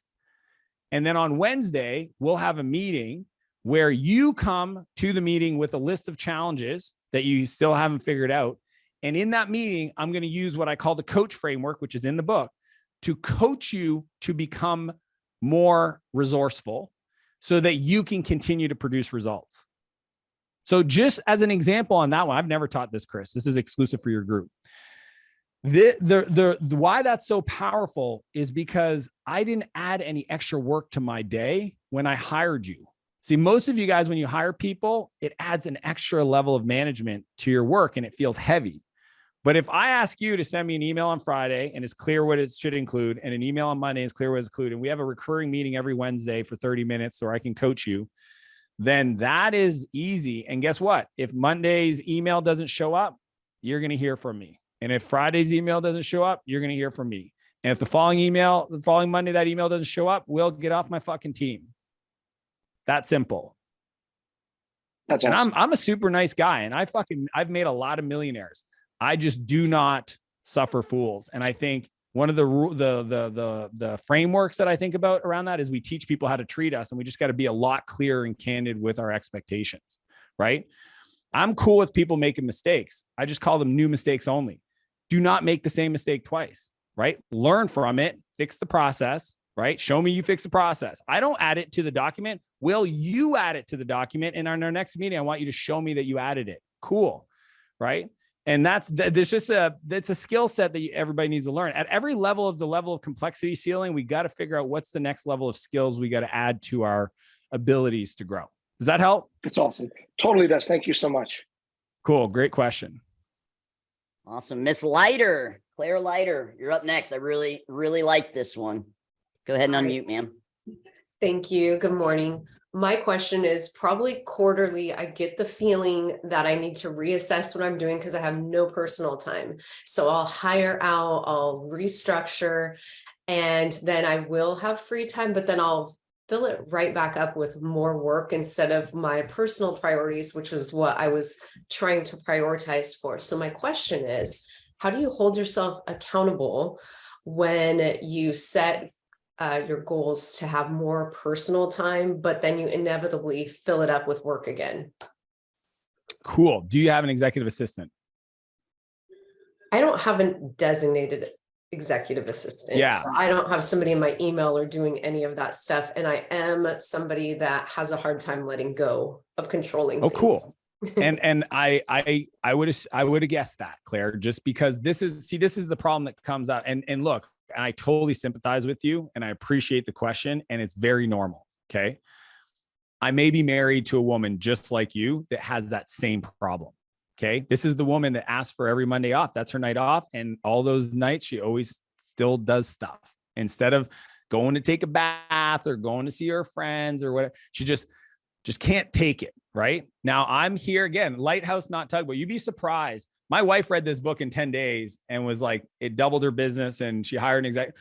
S2: And then on Wednesday, we'll have a meeting where you come to the meeting with a list of challenges that you still haven't figured out. And in that meeting, I'm going to use what I call the coach framework, which is in the book, to coach you to become more resourceful so that you can continue to produce results. So just as an example on that one, I've never taught this, Chris. This is exclusive for your group. Why that's so powerful is because I didn't add any extra work to my day when I hired you. See, most of you guys, when you hire people, it adds an extra level of management to your work and it feels heavy. But if I ask you to send me an email on Friday and it's clear what it should include, and an email on Monday is clear what it's included, and we have a recurring meeting every Wednesday for 30 minutes so I can coach you, then that is easy. And guess what? If Monday's email doesn't show up, you're going to hear from me. And if Friday's email doesn't show up, you're going to hear from me. And if the following Monday, that email doesn't show up, we'll get off my fucking team. That simple.
S5: That's
S2: and
S5: awesome.
S2: I'm a super nice guy, and I've made a lot of millionaires. I just do not suffer fools. And I think one of the frameworks that I think about around that is we teach people how to treat us, and we just got to be a lot clearer and candid with our expectations, right? I'm cool with people making mistakes. I just call them new mistakes only. Do not make the same mistake twice, right? Learn from it, fix the process, right? Show me you fix the process. I don't add it to the document. Will you add it to the document? And on our next meeting, I want you to show me that you added it. Cool, right? And that's a skill set that everybody needs to learn. At every level of complexity ceiling, we got to figure out what's the next level of skills we got to add to our abilities to grow. Does that help?
S5: That's awesome. Totally does. Thank you so much.
S2: Cool. Great question.
S1: Awesome. Miss Leiter, Claire Leiter, you're up next. I really, really like this one. Go ahead and unmute, ma'am.
S6: Thank you. Good morning. My question is probably quarterly. I get the feeling that I need to reassess what I'm doing because I have no personal time. So I'll hire out, I'll restructure, and then I will have free time, but then I'll fill it right back up with more work instead of my personal priorities, which was what I was trying to prioritize for. So my question is, how do you hold yourself accountable when you set your goals to have more personal time, but then you inevitably fill it up with work again?
S2: Cool. Do you have an executive assistant?
S6: I don't have a designated executive assistant.
S2: Yeah.
S6: So I don't have somebody in my email or doing any of that stuff. And I am somebody that has a hard time letting go of controlling things.
S2: Cool. And I would have guessed that, Claire, just because this is the problem that comes up. And look, and I totally sympathize with you and I appreciate the question, and it's very normal. Okay. I may be married to a woman just like you that has that same problem. Okay. This is the woman that asks for every Monday off. That's her night off. And all those nights, she always still does stuff instead of going to take a bath or going to see her friends or whatever. She just can't take it. Right now, I'm here again, lighthouse, not tugboat. You'd be surprised. My wife read this book in 10 days and was like, it doubled her business and she hired an exec.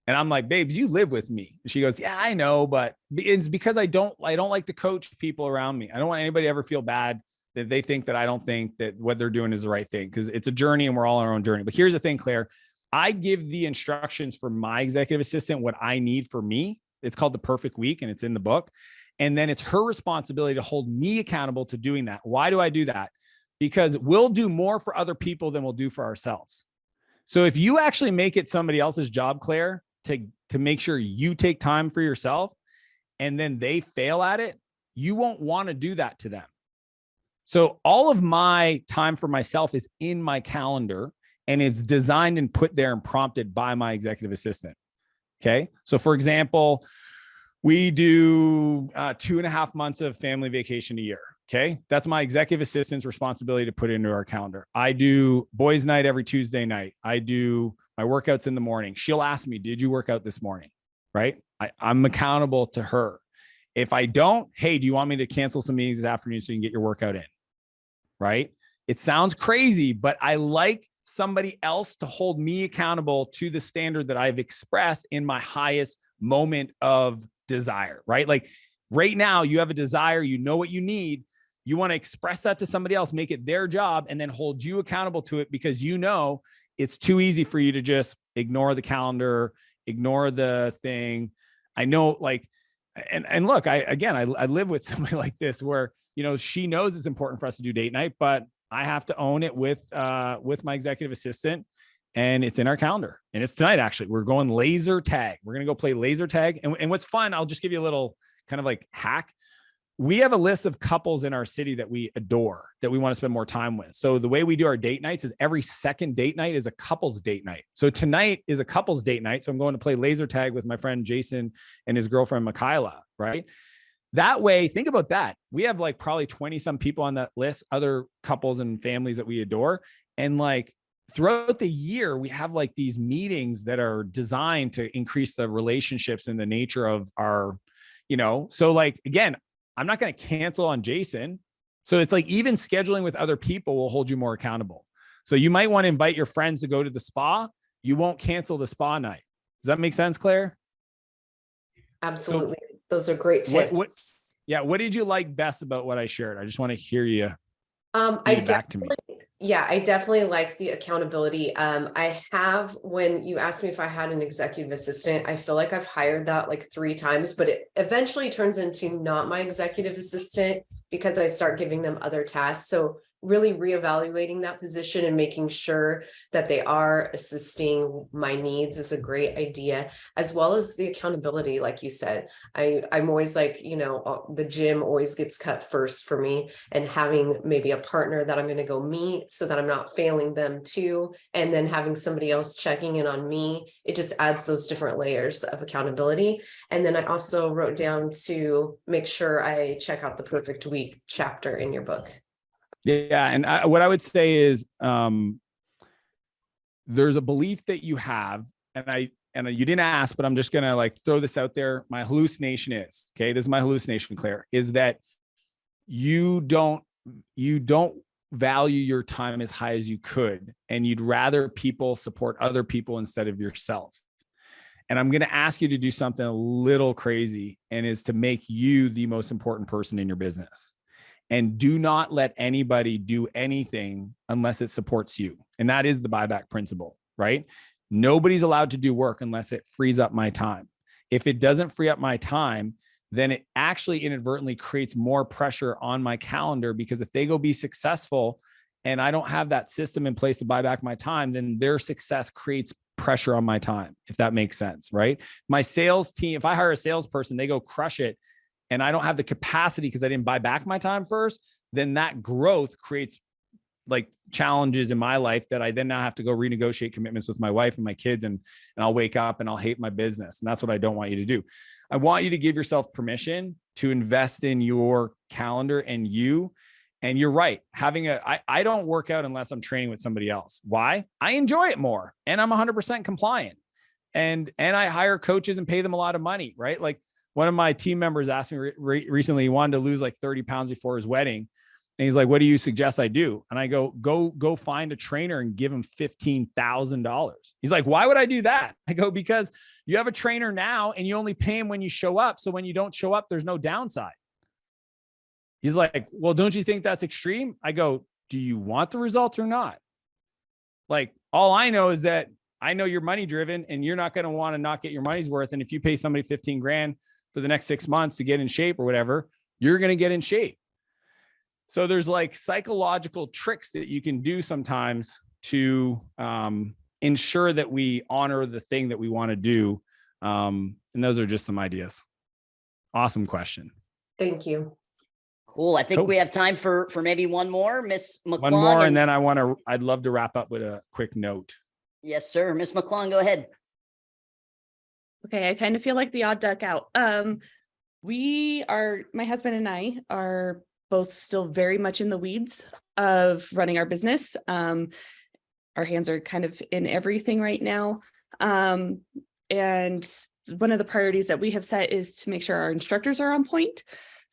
S2: And I'm like, babes, you live with me. And she goes, yeah, I know, but it's because I don't like to coach people around me. I don't want anybody to ever feel bad that they think that I don't think that what they're doing is the right thing, because it's a journey and we're all on our own journey. But here's the thing, Claire, I give the instructions for my executive assistant, what I need for me. It's called the perfect week and it's in the book. And then it's her responsibility to hold me accountable to doing that. Why do I do that? Because we'll do more for other people than we'll do for ourselves. So if you actually make it somebody else's job, Claire, to make sure you take time for yourself and then they fail at it, you won't want to do that to them. So all of my time for myself is in my calendar and it's designed and put there and prompted by my executive assistant. Okay. So for example, we do 2.5 months of family vacation a year. Okay. That's my executive assistant's responsibility to put into our calendar. I do boys' night every Tuesday night. I do my workouts in the morning. She'll ask me, did you work out this morning? Right. I'm accountable to her. If I don't, hey, do you want me to cancel some meetings this afternoon so you can get your workout in? Right. It sounds crazy, but I like somebody else to hold me accountable to the standard that I've expressed in my highest moment of desire, right? Like right now you have a desire, you know what you need. You want to express that to somebody else, make it their job, and then hold you accountable to it because you know it's too easy for you to just ignore the calendar, ignore the thing. I know, like, and look, I live with somebody like this where, you know, she knows it's important for us to do date night, but I have to own it with my executive assistant, and it's in our calendar. And it's tonight, actually. We're going laser tag. We're going to go play laser tag. And what's fun, I'll just give you a little kind of like hack. We have a list of couples in our city that we adore, that we want to spend more time with. So the way we do our date nights is every second date night is a couple's date night. So tonight is a couple's date night. So I'm going to play laser tag with my friend Jason and his girlfriend, Michaela, right? That way, think about that. We have like probably 20 some people on that list, other couples and families that we adore. And like throughout the year, we have like these meetings that are designed to increase the relationships and the nature of our, you know, so like, again, I'm not going to cancel on Jason. So it's like even scheduling with other people will hold you more accountable. So you might want to invite your friends to go to the spa. You won't cancel the spa night. Does that make sense, Claire?
S6: Absolutely. So, those are great tips.
S2: What did you like best about what I shared? I just want to hear you.
S6: Back to me. Yeah, I definitely like the accountability. When you asked me if I had an executive assistant, I feel like I've hired that like 3 times, but it eventually turns into not my executive assistant because I start giving them other tasks. So really reevaluating that position and making sure that they are assisting my needs is a great idea, as well as the accountability. Like you said, I'm always like, you know, the gym always gets cut first for me, and having maybe a partner that I'm going to go meet so that I'm not failing them too. And then having somebody else checking in on me, it just adds those different layers of accountability. And then I also wrote down to make sure I check out the perfect week chapter in your book.
S2: Yeah. And what I would say is there's a belief that you have, and you didn't ask, but I'm just going to like throw this out there. My hallucination is, okay, this is my hallucination, Claire, is that you don't value your time as high as you could, and you'd rather people support other people instead of yourself. And I'm going to ask you to do something a little crazy, and is to make you the most important person in your business. And do not let anybody do anything unless it supports you. And that is the buyback principle, right? Nobody's allowed to do work unless it frees up my time. If it doesn't free up my time, then it actually inadvertently creates more pressure on my calendar, because if they go be successful and I don't have that system in place to buy back my time, then their success creates pressure on my time, if that makes sense, right? My sales team, if I hire a salesperson, they go crush it, and I don't have the capacity because I didn't buy back my time first, then that growth creates like challenges in my life that I then now have to go renegotiate commitments with my wife and my kids. And I'll wake up and I'll hate my business. And that's what I don't want you to do. I want you to give yourself permission to invest in your calendar and you. And you're right. I don't work out unless I'm training with somebody else. Why? I enjoy it more and I'm 100% compliant. And I hire coaches and pay them a lot of money, right? Like one of my team members asked me recently, he wanted to lose like 30 pounds before his wedding. And he's like, what do you suggest I do? And I go find a trainer and give him $15,000. He's like, why would I do that? I go, because you have a trainer now and you only pay him when you show up. So when you don't show up, there's no downside. He's like, well, don't you think that's extreme? I go, do you want the results or not? Like, all I know is that I know you're money driven and you're not going to want to not get your money's worth. And if you pay somebody 15 grand for the next 6 months to get in shape or whatever, you're going to get in shape. So there's like psychological tricks that you can do sometimes to ensure that we honor the thing that we want to do. And those are just some ideas. Awesome question.
S6: Thank you.
S1: Cool. I think
S2: Cool.
S1: we have time for maybe one more, Miss McClung.
S2: One more, and then I'd love to wrap up with a quick note.
S1: Yes, sir. Miss McClung, go ahead.
S7: Okay, I kind of feel like the odd duck out. My husband and I are both still very much in the weeds of running our business. Our hands are kind of in everything right now. And one of the priorities that we have set is to make sure our instructors are on point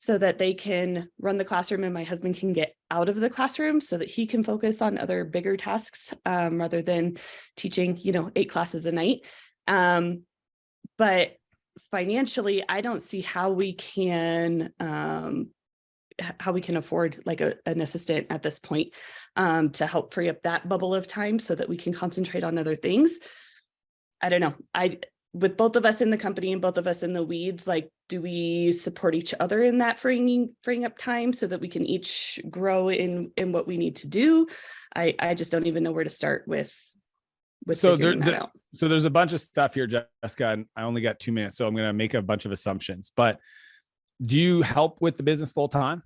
S7: so that they can run the classroom and my husband can get out of the classroom so that he can focus on other bigger tasks rather than teaching, 8 classes a night. But financially, I don't see how we can afford like an assistant at this point to help free up that bubble of time so that we can concentrate on other things. I don't know. With both of us in the company and both of us in the weeds, like, do we support each other in that freeing up time so that we can each grow in what we need to do? I just don't even know where to start with figuring that out.
S2: So there's a bunch of stuff here, Jessica, and I only got 2 minutes, so I'm going to make a bunch of assumptions. But do you help with the business full time?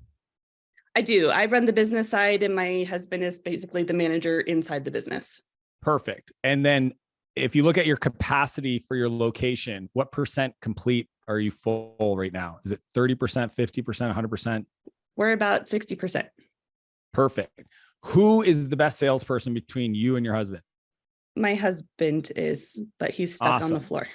S7: I do. I run the business side and my husband is basically the manager inside the business.
S2: Perfect. And then if you look at your capacity for your location, what percent complete are you full right now? Is it 30%, 50%, 100%?
S7: We're about 60%.
S2: Perfect. Who is the best salesperson between you and your husband?
S7: My husband is, but he's stuck on the floor.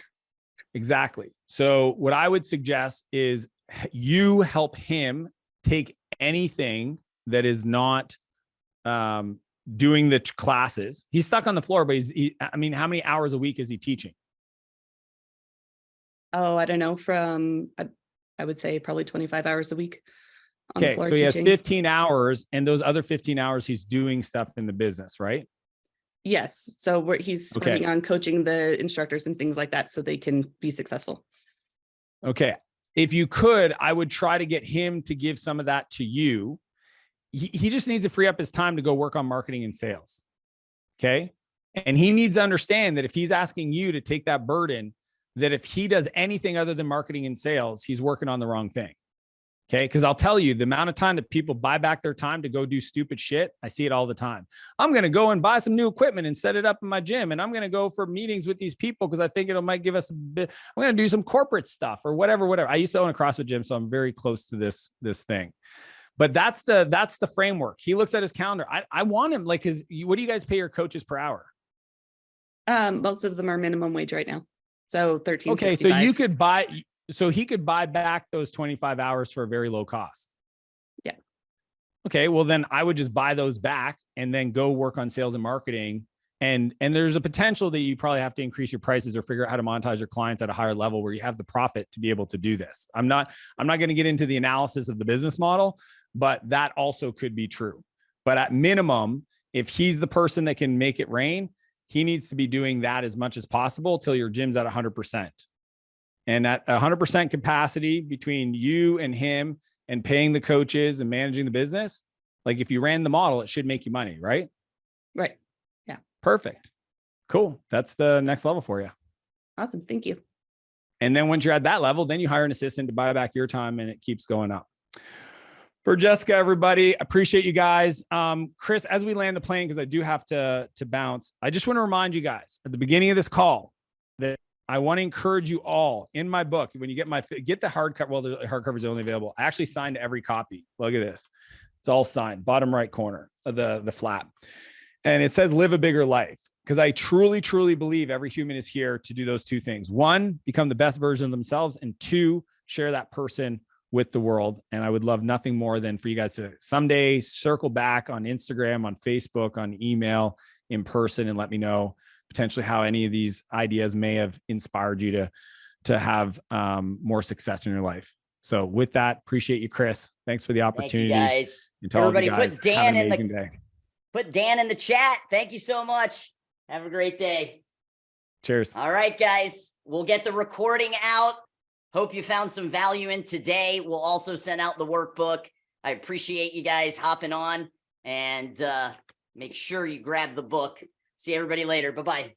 S2: Exactly. So what I would suggest is you help him take anything that is not doing the classes. He's stuck on the floor, but how many hours a week is he teaching?
S7: Oh, I don't know. I would say probably 25 hours a week.
S2: Okay. So he has 15 hours and those other 15 hours, he's doing stuff in the business, right?
S7: Yes. So he's working on coaching the instructors and things like that so they can be successful.
S2: Okay. If you could, I would try to get him to give some of that to you. He just needs to free up his time to go work on marketing and sales. Okay. And he needs to understand that if he's asking you to take that burden, that if he does anything other than marketing and sales, he's working on the wrong thing. Okay. Because I'll tell you, the amount of time that people buy back their time to go do stupid shit, I see it all the time. I'm going to go and buy some new equipment and set it up in my gym. And I'm going to go for meetings with these people because I think it might give us a bit. I'm going to do some corporate stuff or whatever. I used to own a CrossFit gym, so I'm very close to this thing. But that's the framework. He looks at his calendar. I want him what do you guys pay your coaches per hour?
S7: Most of them are minimum wage right now. So 13.
S2: Okay. So he could buy back those 25 hours for a very low cost.
S7: Yeah.
S2: Okay. Well, then I would just buy those back and then go work on sales and marketing. And there's a potential that you probably have to increase your prices or figure out how to monetize your clients at a higher level where you have the profit to be able to do this. I'm not going to get into the analysis of the business model, but that also could be true. But at minimum, if he's the person that can make it rain, he needs to be doing that as much as possible till your gym's at 100%. And at 100% capacity between you and him and paying the coaches and managing the business, like if you ran the model, it should make you money, right?
S7: Right. Yeah.
S2: Perfect. Cool. That's the next level for you.
S7: Awesome. Thank you. And
S2: then once you're at that level, then you hire an assistant to buy back your time and it keeps going up. For Jessica, everybody, appreciate you guys. Chris, as we land the plane, because I do have to bounce, I just want to remind you guys at the beginning of this call that I want to encourage you all in my book. When you get the hardcover, well, the hardcover is only available. I actually signed every copy. Look at this. It's all signed, bottom right corner of the flap. And it says live a bigger life. Because I truly, truly believe every human is here to do those two things. One, become the best version of themselves. And two, share that person with the world. And I would love nothing more than for you guys to someday circle back on Instagram, on Facebook, on email, in person, and let me know potentially how any of these ideas may have inspired you to have more success in your life. So with that, appreciate you, Chris. Thanks for the opportunity.
S1: Thank you guys.
S2: And to all of you
S1: Everybody
S2: guys,
S1: put Dan
S2: have an
S1: in
S2: amazing day.
S1: Put Dan in the chat. Thank you so much. Have a great day.
S2: Cheers.
S1: All right, guys. We'll get the recording out. Hope you found some value in today. We'll also send out the workbook. I appreciate you guys hopping on, and make sure you grab the book. See everybody later. Bye-bye.